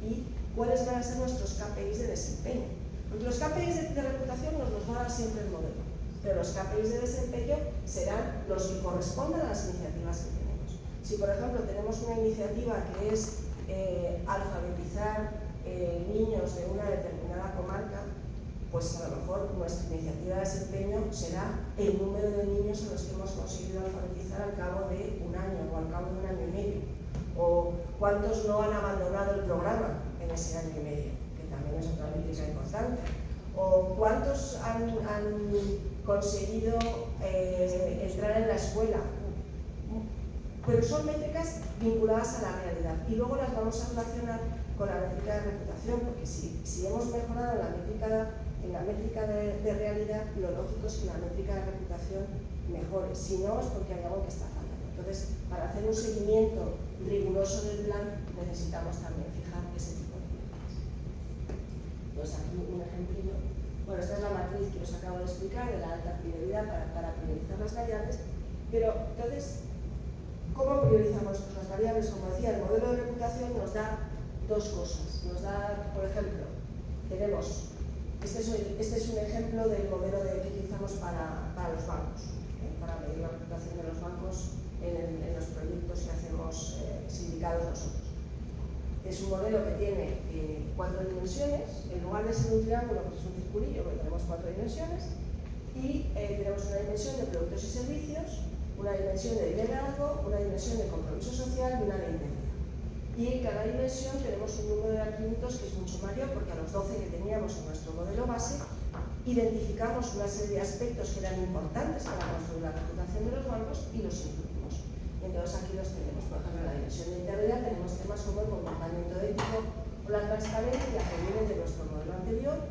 y cuáles van a ser nuestros KPIs de desempeño. Porque los KPIs de reputación nos los va a dar siempre el modelo, pero los KPIs de desempeño serán los que correspondan a las iniciativas que tenemos. Si, por ejemplo, tenemos una iniciativa que es alfabetizar niños de una determinada comarca, pues a lo mejor nuestra iniciativa de desempeño será el número de niños a los que hemos conseguido alfabetizar al cabo de un año o al cabo de un año y medio, o cuántos no han abandonado el programa en ese año y medio, que también es otra métrica importante, o cuántos han conseguido entrar en la escuela. Pero son métricas vinculadas a la realidad y luego las vamos a relacionar con la métrica de reputación, porque si hemos mejorado en la métrica de realidad, lo lógico es que la métrica de reputación mejore, si no es porque hay algo que está fallando. Entonces, para hacer un seguimiento riguroso del plan, necesitamos también fijar ese tipo de métricas. Pues aquí un ejemplillo. Bueno, esta es la matriz que os acabo de explicar de la alta prioridad para priorizar las variables, pero entonces, ¿cómo priorizamos las variables? Como decía, el modelo de reputación nos da dos cosas. Nos da, por ejemplo, tenemos, este es un ejemplo del modelo que utilizamos para los bancos, para medir la reputación de los bancos en los proyectos que hacemos sindicados nosotros. Es un modelo que tiene 4 dimensiones, en lugar de ser un triángulo, pues es un circulillo, porque tenemos 4 dimensiones. Y tenemos una dimensión de productos y servicios, una dimensión de liderazgo, una dimensión de compromiso social y una de integridad. Y en cada dimensión tenemos un número de atributos que es mucho mayor, porque a los 12 que teníamos en nuestro modelo base identificamos una serie de aspectos que eran importantes para construir la reputación de los bancos y los incluimos. Y entonces aquí los tenemos. Por ejemplo, en la dimensión de integridad tenemos temas como el comportamiento ético o la transparencia que vienen de nuestro modelo anterior,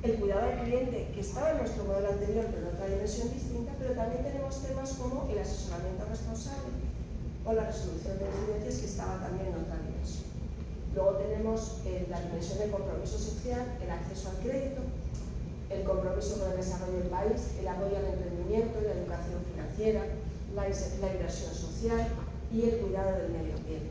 el cuidado al cliente que estaba en nuestro modelo anterior pero en otra dimensión distinta, pero también tenemos temas como el asesoramiento responsable o la resolución de incidencias que estaba también en otra dimensión. Luego tenemos la dimensión de compromiso social, el acceso al crédito, el compromiso con el desarrollo del país, el apoyo al emprendimiento y la educación financiera, la inversión social y el cuidado del medio ambiente.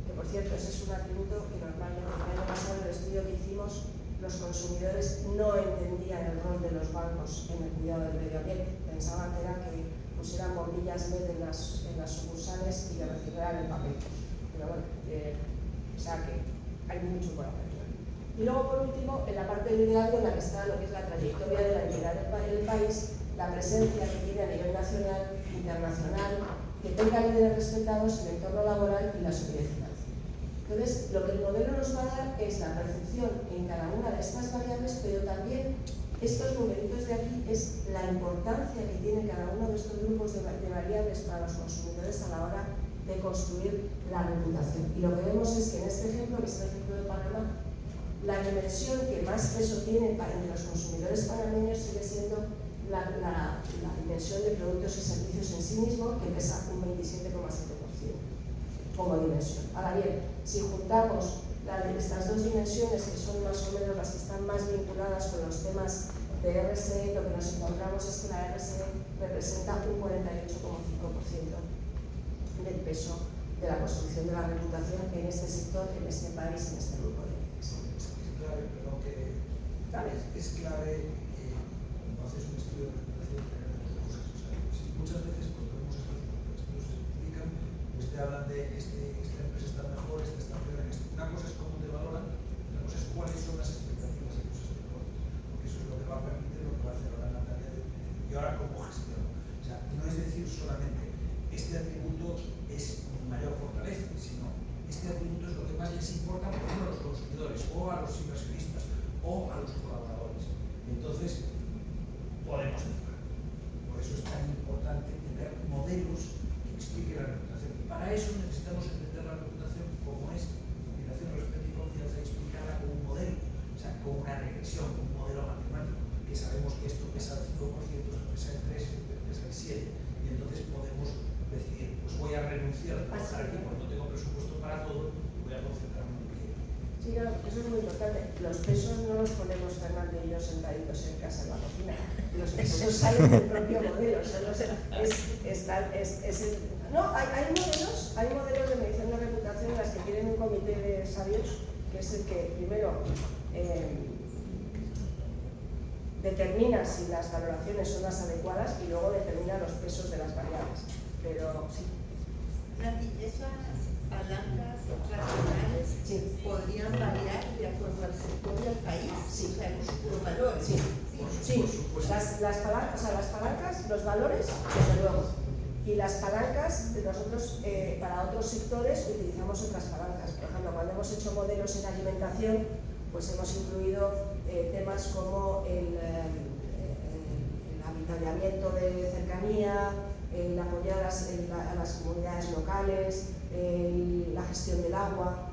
Que por cierto, ese es un atributo que normalmente el año pasado en el estudio que hicimos los consumidores no entendían el rol de los bancos en el cuidado del medio ambiente. Pensaban que era que pusieran bombillas LED en las sucursales y que reciclaran el papel. Pero bueno, o sea que hay mucho por hacer. Y luego, por último, en la parte de liderazgo, en la que está lo que es la trayectoria de la entidad del país, la presencia que tiene a nivel nacional, internacional, que tenga líderes respetados en el entorno laboral y la seguridad financiera. Entonces, lo que el modelo nos va a dar es la percepción en cada una de estas variables, pero también estos numeritos de aquí es la importancia que tiene cada uno de estos grupos de variables para los consumidores a la hora de construir la reputación. Y lo que vemos es que en este ejemplo, que es el ejemplo de Panamá, la dimensión que más peso tiene entre los consumidores panameños sigue siendo la dimensión de productos y servicios en sí mismo, que pesa un 27,7% como dimensión. Ahora bien, si juntamos estas dos dimensiones, que son más o menos las que están más vinculadas con los temas de RSE, lo que nos encontramos es que la RSE representa un 48,5% del peso de la construcción de la reputación en este sector, en este país, en este grupo de países. Es clave cuando haces un estudio de reputación tener dos cosas. O sea, muchas veces cuando vemos estos estudios se explican, pues te hablan de esta empresa está mejor, esta está peor. Una cosa es cómo te valoran, otra cosa es cuáles son las expectativas de tus sectores. Porque eso es lo que va a permitir lo que va a hacer ahora Natalia y ahora cómo gestiono. O sea, no es decir solamente este atributo es mi mayor fortaleza, sino este atributo es lo que más les importa, por ejemplo, a los consumidores o a los inversionistas o a los colaboradores. Entonces, podemos enfocar. Por eso es tan importante tener modelos que expliquen la reputación. Y para eso necesitamos entender la reputación como es, combinación, respeto y confianza, y explicarla como un modelo, o sea, como una regresión, como un modelo matemático, que sabemos que esto pesa el 5%, esto pesa el 3%, esto pesa el 7%, y entonces podemos decidir, pues voy a renunciar a trabajar aquí cuando tengo presupuesto para todo y voy a concentrarme en lo que quiero. Sí, claro, eso es muy importante. Los pesos no los ponemos Fernando y yo sentaditos en casa en la cocina. Los pesos salen del propio modelo. Hay modelos de medición de reputación en las que tienen un comité de sabios, que es el que primero determina si las valoraciones son las adecuadas y luego determina los pesos de las variables. Pero sí. Esas palancas racionales podrían variar de acuerdo al sector y al país, o sea, los valores. Sí. Las palancas, los valores, desde luego. Y las palancas, nosotros para otros sectores utilizamos otras palancas. Por ejemplo, cuando hemos hecho modelos en alimentación, pues hemos incluido temas como el avituallamiento de cercanía, el apoyar a las comunidades locales, la gestión del agua,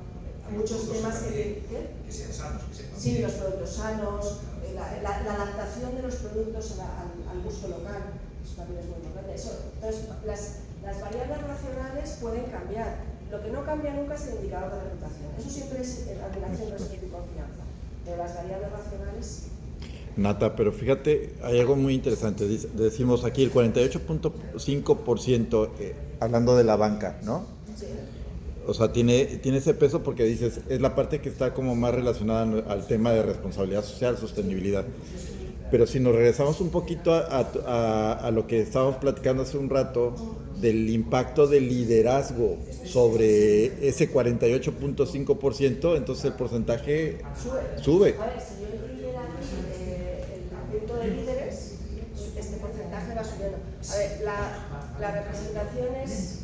muchos temas que sean sanos, que sean sí, los productos sanos, la adaptación de los productos al gusto local, eso también es muy importante. Entonces, las variables racionales pueden cambiar. Lo que no cambia nunca es el indicador de reputación. Eso siempre es admiración, respeto y confianza. Pero las variables racionales... Nata, pero fíjate, hay algo muy interesante. Decimos aquí el 48.5% hablando de la banca, ¿no? Sí. O sea, tiene ese peso porque dices, es la parte que está como más relacionada al tema de responsabilidad social, sostenibilidad. Pero si nos regresamos un poquito a lo que estábamos platicando hace un rato, del impacto del liderazgo sobre ese 48.5%, entonces el porcentaje sube. A ver, si yo incluyo aquí el aumento de líderes, A ver, la representación es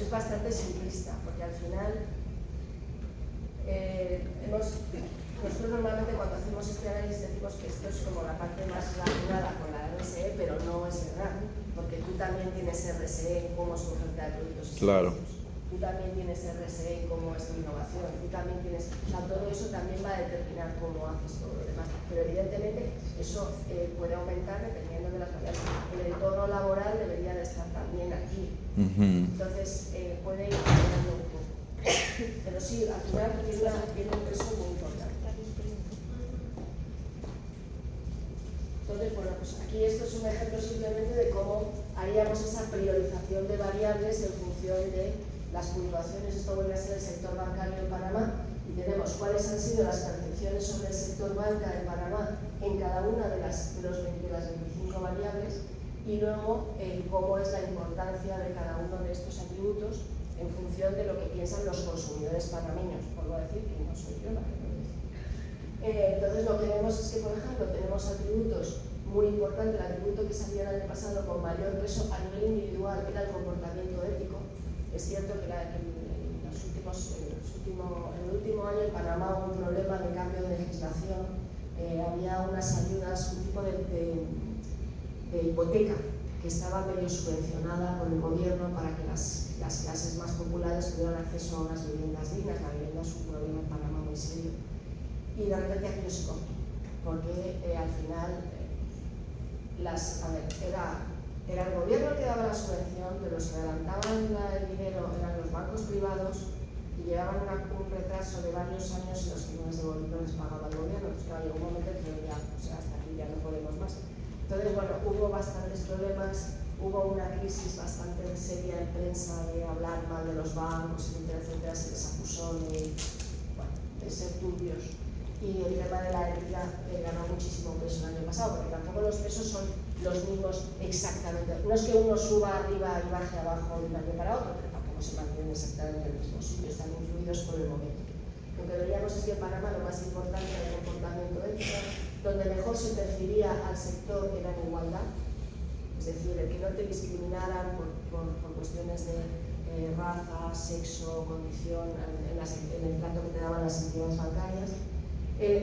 bastante simplista, porque al final nosotros normalmente cuando hacemos este análisis decimos que esto es como la parte más relacionada con la RSE, pero no es verdad, porque tú también tienes RSE en cómo es tu oferta de productos y Claro. servicios. Tú también tienes RSE en cómo es tu innovación, tú también tienes, o sea, todo eso también va a determinar cómo haces todo lo demás, pero evidentemente eso puede aumentar dependiendo de las variables. El entorno laboral debería de estar también aquí, entonces puede ir cambiando un poco, pero sí, al final tiene un peso muy importante. Entonces, bueno, pues aquí esto es un ejemplo simplemente de cómo haríamos esa priorización de variables en función de las puntuaciones. Esto vuelve a ser el sector bancario en Panamá y tenemos cuáles han sido las percepciones sobre el sector banca en Panamá en cada una de las 25 variables y luego cómo es la importancia de cada uno de estos atributos en función de lo que piensan los consumidores panameños. Vuelvo a decir que no soy yo la que lo dice. Entonces lo que vemos es que, por ejemplo, tenemos atributos muy importantes. El atributo que salió el año pasado con mayor peso a nivel individual era el comportamiento ético. Es cierto que en el último año en Panamá hubo un problema de cambio de legislación. Había unas ayudas, un tipo de hipoteca que estaba medio subvencionada por el gobierno para que las clases más populares tuvieran acceso a unas viviendas dignas. La vivienda es un problema en Panamá muy serio. Y de repente aquello se cortó, porque al final era el gobierno el que daba la subvención, pero los que adelantaban el dinero eran los bancos privados y llevaban un retraso de varios años en los que no les pagaba el gobierno. Pues claro, llegó un momento en que ya, o sea, hasta aquí ya no podemos más. Entonces, bueno, hubo bastantes problemas, hubo una crisis bastante seria en prensa de hablar mal de los bancos, etcétera, etcétera, se les acusó de ser turbios. Y el tema de la ética ganó muchísimo peso el año pasado, porque tampoco los pesos son los mismos exactamente. No es que uno suba arriba y baje abajo de un año para otro, pero tampoco se mantienen exactamente en el mismo sitio, están influidos por el momento. Lo que veríamos es que en Panamá lo más importante era el comportamiento ético, donde mejor se percibía al sector era en igualdad, es decir, el que no te discriminaran por cuestiones de raza, sexo, condición, en el trato que te daban las entidades bancarias.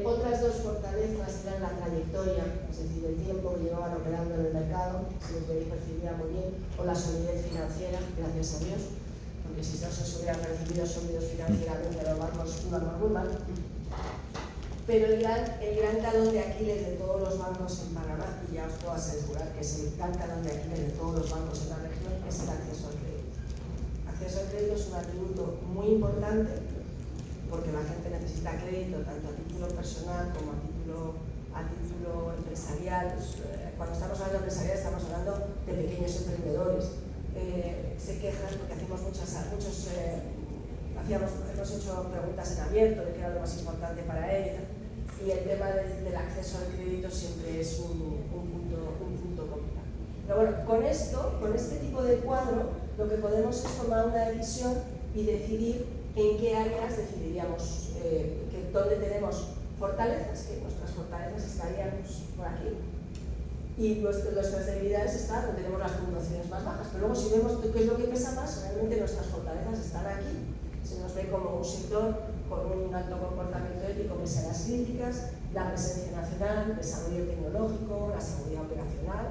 Otras dos fortalezas eran la trayectoria, es decir, el tiempo que llevaban operando en el mercado, se les percibía muy bien, o la solidez financiera, gracias a Dios, porque si no se hubieran percibido sólidos financieramente los bancos iban muy mal. Pero el gran talón de Aquiles de todos los bancos en Panamá, y ya os puedo asegurar que es el gran talón de Aquiles de todos los bancos en la región, es el acceso al crédito. Acceso al crédito es un atributo muy importante porque la gente necesita crédito tanto a título personal como a título empresarial. Cuando estamos hablando de empresarial estamos hablando de pequeños emprendedores. Se quejan porque hemos hecho preguntas en abierto de qué era lo más importante para ellos, y el tema del acceso al crédito siempre es un punto complicado. Pero bueno, con este tipo de cuadro, lo que podemos es tomar una decisión y decidir en qué áreas decidiríamos dónde tenemos fortalezas, que nuestras fortalezas estarían por aquí, y nuestras debilidades están donde tenemos las puntuaciones más bajas. Pero luego, si vemos qué es lo que pesa más, realmente nuestras fortalezas están aquí. Se nos ve como un sector con un alto comportamiento ético pese a las críticas, la presencia nacional, el desarrollo tecnológico, la seguridad operacional,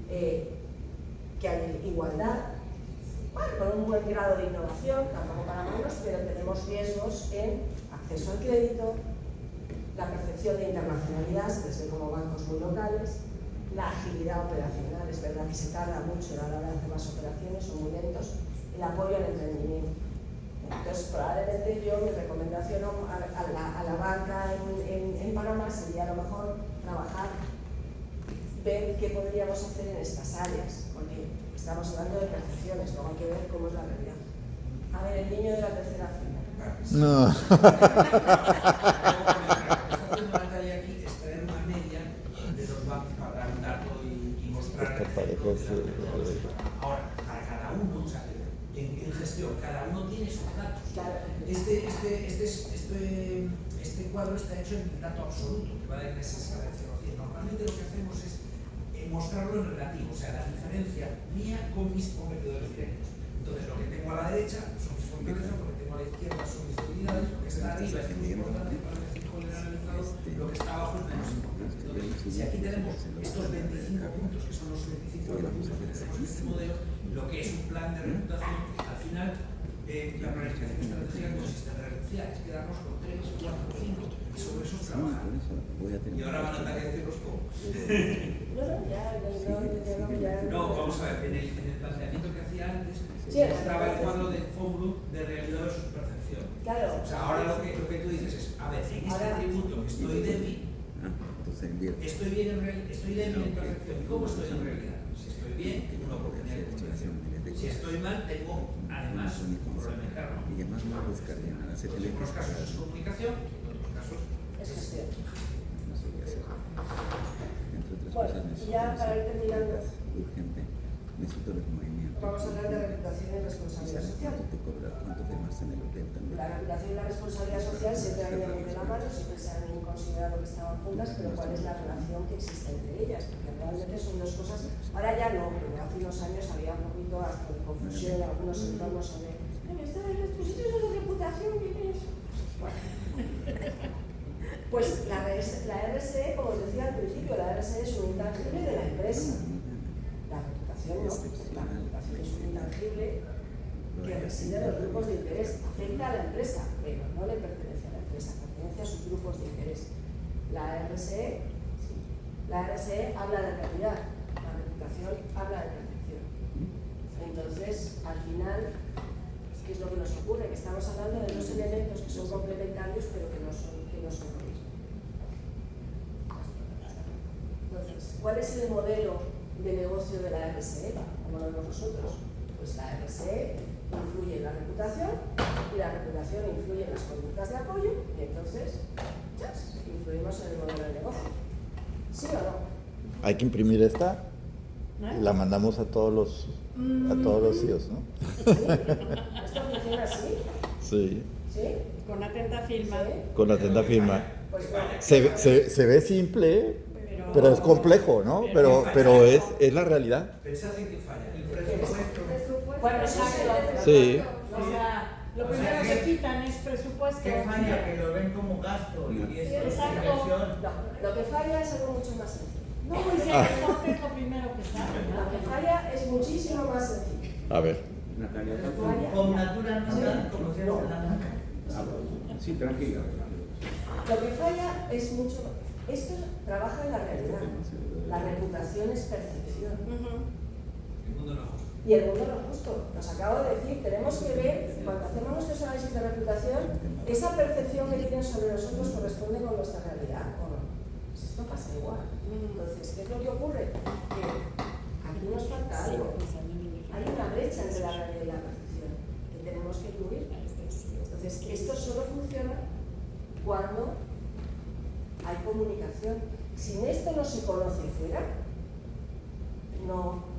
que hay igualdad, bueno, con un buen grado de innovación, tampoco para menos, pero tenemos riesgos en acceso al crédito, la percepción de internacionalidad, se les ve como bancos muy locales, la agilidad operacional, es verdad que se tarda mucho a la hora de hacer las operaciones, son muy lentos, el apoyo al emprendimiento. Entonces, probablemente mi recomendación a la banca en Panamá sería a lo mejor trabajar, ver qué podríamos hacer en estas áreas, porque estamos hablando de percepciones, luego hay que ver cómo es la realidad. A ver, el niño de la tercera fila. No. Ahora, para cada uno, o sea, en gestión, cada uno tiene sus datos. Claro. Este cuadro está hecho en dato absoluto, que va de meses a 0,100. Normalmente lo que hacemos es, en mostrarlo en relativo, o sea, la diferencia mía con mis competidores directos. Entonces, lo que tengo a la derecha son mis fortalezas, lo que tengo a la izquierda son mis debilidades, lo que está arriba es muy importante para que esté generalizado, lo que está abajo es menos importante. Entonces, si aquí tenemos estos 25 puntos, que son los 25 puntos que tenemos en este modelo, lo que es un plan de reputación, al final, la planificación estratégica consiste en renunciar, es quedarnos con 3, 4, 5 y sobre eso trabajar. Y ahora van a tener que decirlos cómo. No, vamos a ver, en el planteamiento que hacía antes, estaba el cuadro de fórmula de realidad versus percepción. Claro. O sea, ahora lo que tú dices es, a ver, en este atributo estoy débil, estoy débil en percepción. ¿Cómo estoy en realidad? Si estoy bien, tengo una oportunidad de comunicación. Si estoy mal, tengo además un problema interno. En unos casos es comunicación, en otros casos Es gestión. Bueno, ya para ir terminando, urgente, necesito los movimientos. vamos a hablar de reputación y responsabilidad social. ¿Cuánto te más en el hotel también? La reputación y la responsabilidad social siempre han ido muy de la mano, siempre se han considerado que estaban juntas, pero ¿cuál es la relación que existe entre ellas? Porque realmente son dos cosas, ahora ya no, pero hace unos años había un poquito hasta de confusión en algunos entornos sobre tus sitios de reputación, ¿qué es eso? Bueno. Pues la RSE, como os decía al principio, la RSE es un intangible de la empresa. La reputación no, la reputación es un intangible que reside en los grupos de interés, afecta a la empresa, pero no le pertenece a la empresa, pertenece a sus grupos de interés. La RSE habla de realidad, la reputación habla de percepción. Entonces, al final, ¿qué es lo que nos ocurre? Que estamos hablando de dos elementos que son complementarios, pero que no son lo mismo. Entonces, ¿cuál es el modelo de negocio de la RSE? ¿Cómo lo vemos nosotros? Pues la RSE influye en la reputación y la reputación influye en las conductas de apoyo y entonces influimos en el modelo de negocio. ¿Sí o no? Hay que imprimir esta y la mandamos a todos los CEOs, ¿no? ¿Sí? ¿Esto funciona así? Sí. ¿Sí? Con atenta firma. ¿Sí? Con atenta firma. Pues no. Se ve simple, pero es complejo, ¿no? Pero es la realidad. Pensad en que falla. El presupuesto. Bueno, eso Sí. O sea, lo primero que quitan es presupuesto. ¿Qué falla? Que lo ven como gasto y es inversión. No, lo que falla es algo mucho más sencillo. No, pues el reporte es lo primero que sale, Lo que ¿no? falla es muchísimo más sencillo. A ver. Con natura no dan como si fuera la naca. Sí, tranquila. Lo que falla es mucho. Esto trabaja en la realidad. La reputación es percepción. El mundo no. Y el mundo no es justo. Nos acabo de decir, tenemos que ver, cuando hacemos nuestros análisis de reputación, esa percepción que tienen sobre nosotros corresponde con nuestra realidad o no. Pues esto pasa igual. Entonces, ¿qué es lo que ocurre? Que aquí nos falta algo. Hay una brecha entre la realidad y la percepción que tenemos que cubrir. Entonces, esto solo funciona cuando hay comunicación. Si esto no se conoce fuera, no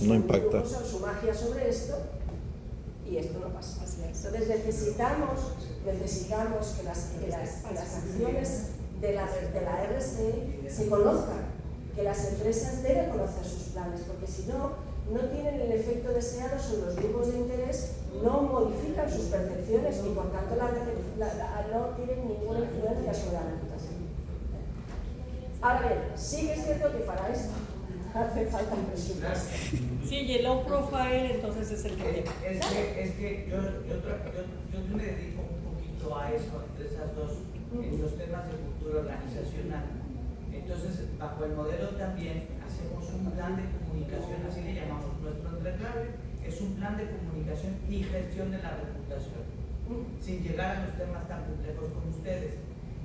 impacta. Su magia sobre esto y esto no pasa. Entonces necesitamos que las acciones de la RSE se conozcan, que las empresas deben conocer sus planes, porque si no tienen el efecto deseado sobre los grupos de interés, no modifican sus percepciones y por tanto no tienen ninguna influencia sobre la reputación. Ahora bien, sí que es cierto que para esto hace falta un presupuesto. Sí, y el low profile entonces es el que lleva. Es que yo me dedico un poquito a eso, entre esas dos, en los temas de cultura organizacional. Entonces, bajo el modelo también hacemos un plan de comunicación, así le llamamos nuestro entreklave, es un plan de comunicación y gestión de la reputación, sin llegar a los temas tan complejos como ustedes.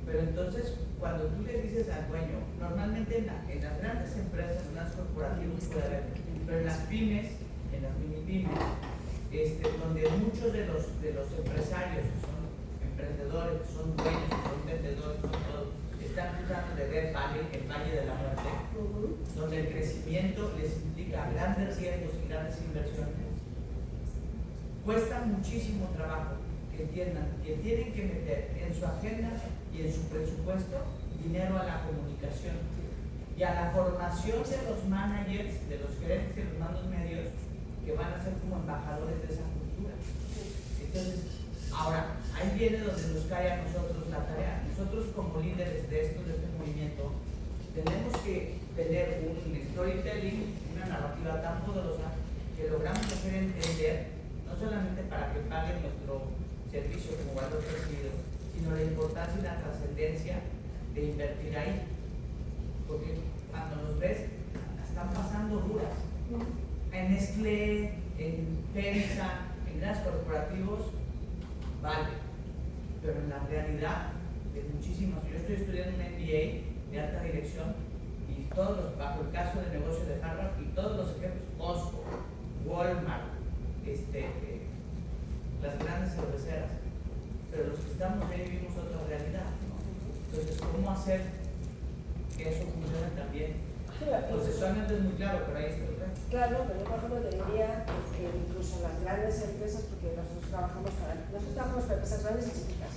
Pero entonces, cuando tú le dices al dueño, normalmente en las grandes empresas, en las corporativas puede haber, pero en las pymes, en las mini pymes, donde muchos de los empresarios que son emprendedores, que son dueños, que son vendedores, son todos, están tratando de ver el valle de la muerte, donde el crecimiento les implica grandes riesgos y grandes inversiones. Cuesta muchísimo trabajo que entiendan que tienen que meter en su agenda y en su presupuesto dinero a la comunicación. y a la formación de los managers, de los gerentes y los mandos medios que van a ser como embajadores de esa cultura. Entonces, ahora, ahí viene donde nos cae a nosotros la tarea. Nosotros como líderes de este movimiento, tenemos que tener un storytelling, una narrativa tan poderosa que logramos hacer entender, no solamente para que paguen nuestro servicio como valor percibido, sino la importancia y la trascendencia de invertir ahí. Porque cuando nos ves, están pasando duras. En Nestlé, en PEMSA, en grandes corporativos, vale. Pero en la realidad de muchísimos, yo estoy estudiando un MBA de alta dirección y todos los, bajo el caso de negocio de Harvard, y todos los ejemplos, Costco, Walmart, las grandes cerveceras, pero los que estamos ahí vivimos otra realidad, ¿no? Entonces, ¿cómo hacer que eso funcione también? Procesualmente es muy claro, pero ahí está el reto. Claro, pero yo por ejemplo te diría que incluso las grandes empresas, porque nosotros trabajamos para empresas grandes y chiquitas,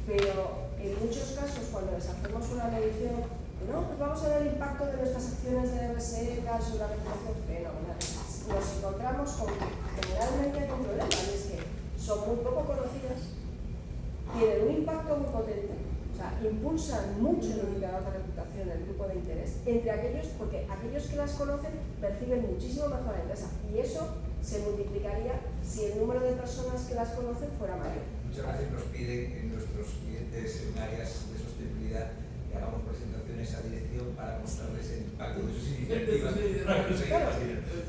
pero en muchos casos cuando les hacemos una medición, no, pues vamos a ver el impacto de nuestras acciones de RSE sobre la reputación fenomenal. Nos encontramos generalmente con un problema, y es que son muy poco conocidas, tienen un impacto muy potente, o sea, impulsan mucho el indicador de reputación, el grupo de interés, entre aquellos, porque aquellos que las conocen perciben muchísimo mejor la empresa, y eso se multiplicaría si el número de personas que las conocen fuera mayor. Muchas veces nos piden en nuestros clientes en áreas de sostenibilidad que hagamos presentaciones a dirección para mostrarles el impacto de sus iniciativas.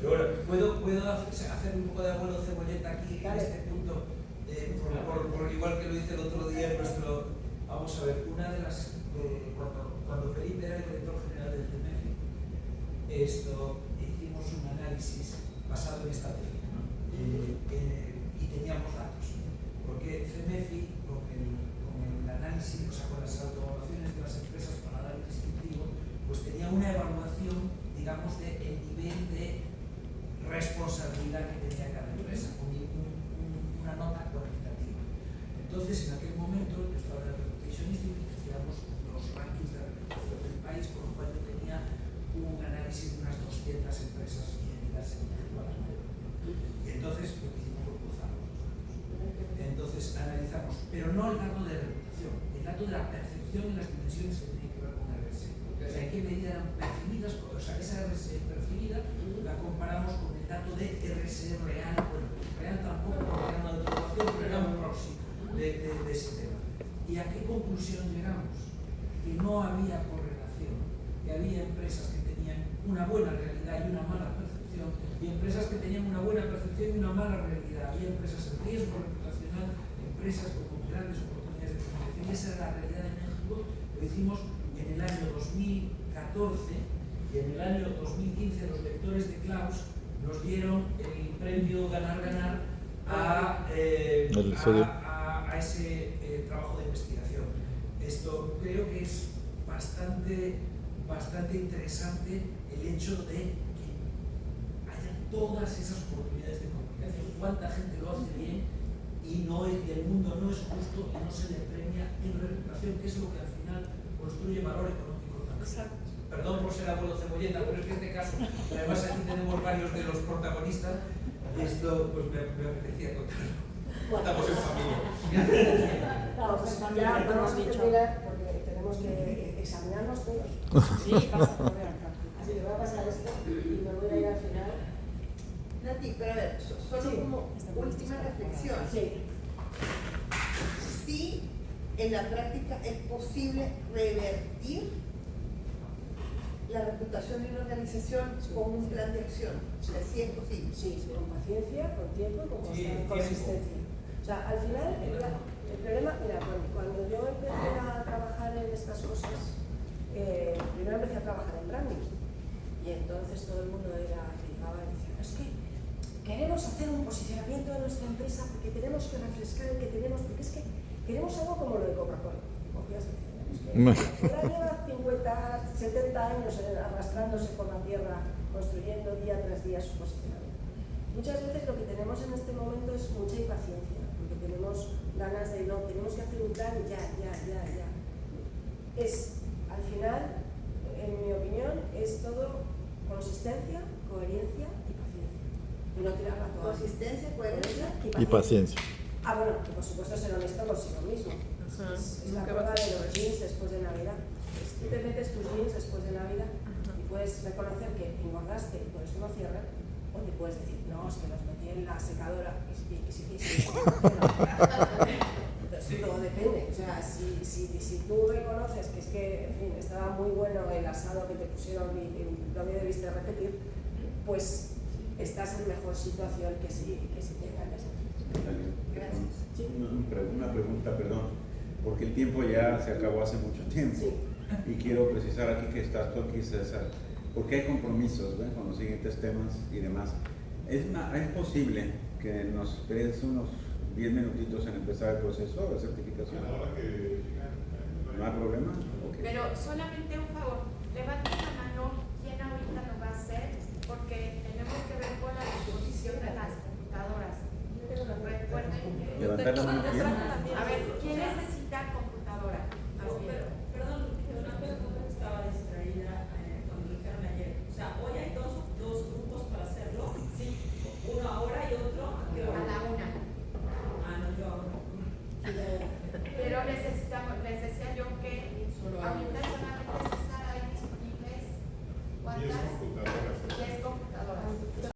Pero bueno, ¿puedo hacer un poco de abuelo cebolleta aquí en este punto? Por igual que lo hice el otro día en nuestro... Vamos a ver, una de las... cuando Felipe era el director general del CEMEFI, hicimos un análisis basado en estrategia, ¿no? Y teníamos datos. Porque CEMEFI, con el análisis, o sea, con las autoevaluaciones de las empresas para dar el distintivo, pues tenía una evaluación, digamos, del nivel de responsabilidad que tenía cada empresa, una nota cuantitativa. Entonces, en aquel momento, yo estaba en el Reputation Institute, hacíamos los rankings de reputación del país, con lo cual yo tenía un análisis de unas 200 empresas medidas en toda la nueva. Y entonces, lo que hicimos fue cruzar los datos. Entonces, analizamos, pero no el dato de reputación, el dato de la percepción y las dimensiones que tienen que ver con RSE. O sea, en qué medida eran percibidas, o sea, esa RSE percibida la comparamos con el dato de RSE real, bueno, real tampoco, porque era una autoevaluación, pero era un proxy de ese tema. ¿Y a qué conclusión llegamos? Que no había correlación, que había empresas que tenían una buena realidad y una mala percepción, y empresas que tenían una buena percepción y una mala realidad. Había empresas en riesgo reputacional, empresas con grandes oportunidades de financiación. Esa era la realidad de México. Lo hicimos en el año 2014 y en el año 2015 los lectores de Klaus nos dieron el premio Ganar-Ganar a ese trabajo de investigación. Esto creo que es bastante interesante el hecho de que haya todas esas oportunidades de comunicación. Cuánta gente lo hace bien y el mundo no es justo y no se le premia en reputación, que es lo que al final construye valor económico también. Exacto. Perdón por ser abuelo cebolleta, pero es que en este caso, además aquí tenemos varios de los protagonistas, y esto pues me apetecía contarlo. Estamos en familia. No, pues ya vamos a terminar porque tenemos que examinarnos todos. Sí, pasa por acá. Así que voy a pasar esto y me voy a ir al final. Nati, pero a ver, solo Sí. como última reflexión. Sí. Sí, en la práctica es posible revertir la reputación de una organización con un plan de acción. O sea, sí es posible. Sí, con paciencia, con tiempo y con Sí, consistencia. O sea, al final, el problema, mira, cuando yo empecé a trabajar en estas cosas, primero empecé a trabajar en branding. Y entonces todo el mundo llegaba y decía, es que queremos hacer un posicionamiento de nuestra empresa porque tenemos que refrescar el que tenemos, porque es que queremos algo como lo de Coca-Cola. Cogías y decías, es que Coca-Cola lleva 50, 70 años arrastrándose por la tierra, construyendo día tras día su posicionamiento. Muchas veces lo que tenemos en este momento es mucha impaciencia, porque tenemos ganas de, no, tenemos que hacer un plan ya. Es, al final, en mi opinión, es todo consistencia, coherencia y paciencia. Y no tirar la toalla. Consistencia, coherencia Y paciencia. Ah, bueno, que por supuesto ser honesto consigo mismo. Es la prueba de los jeans después de Navidad. Tú te metes tus jeans después de Navidad y puedes reconocer que engordaste y por eso no cierran, o te puedes decir, no, es que los metí en la secadora y sí. Entonces todo depende. O sea, si tú reconoces que es que, en fin, estaba muy bueno el asado que te pusieron y no me debiste repetir, pues estás en mejor situación que si te engañas. Gracias. Sí. Una pregunta, perdón, porque el tiempo ya se acabó hace mucho tiempo. Sí. Y quiero precisar aquí que estás tú aquí, César, porque hay compromisos, ¿ven? Con los siguientes temas y demás. ¿Es posible que nos esperes unos 10 minutitos en empezar el proceso de certificación? ¿No hay problema? Okay. Pero solamente un favor, levanten la mano quién ahorita lo va a hacer, porque tenemos que ver con la disposición de las computadoras. Recuerden que Levantar la mano, ¿quién?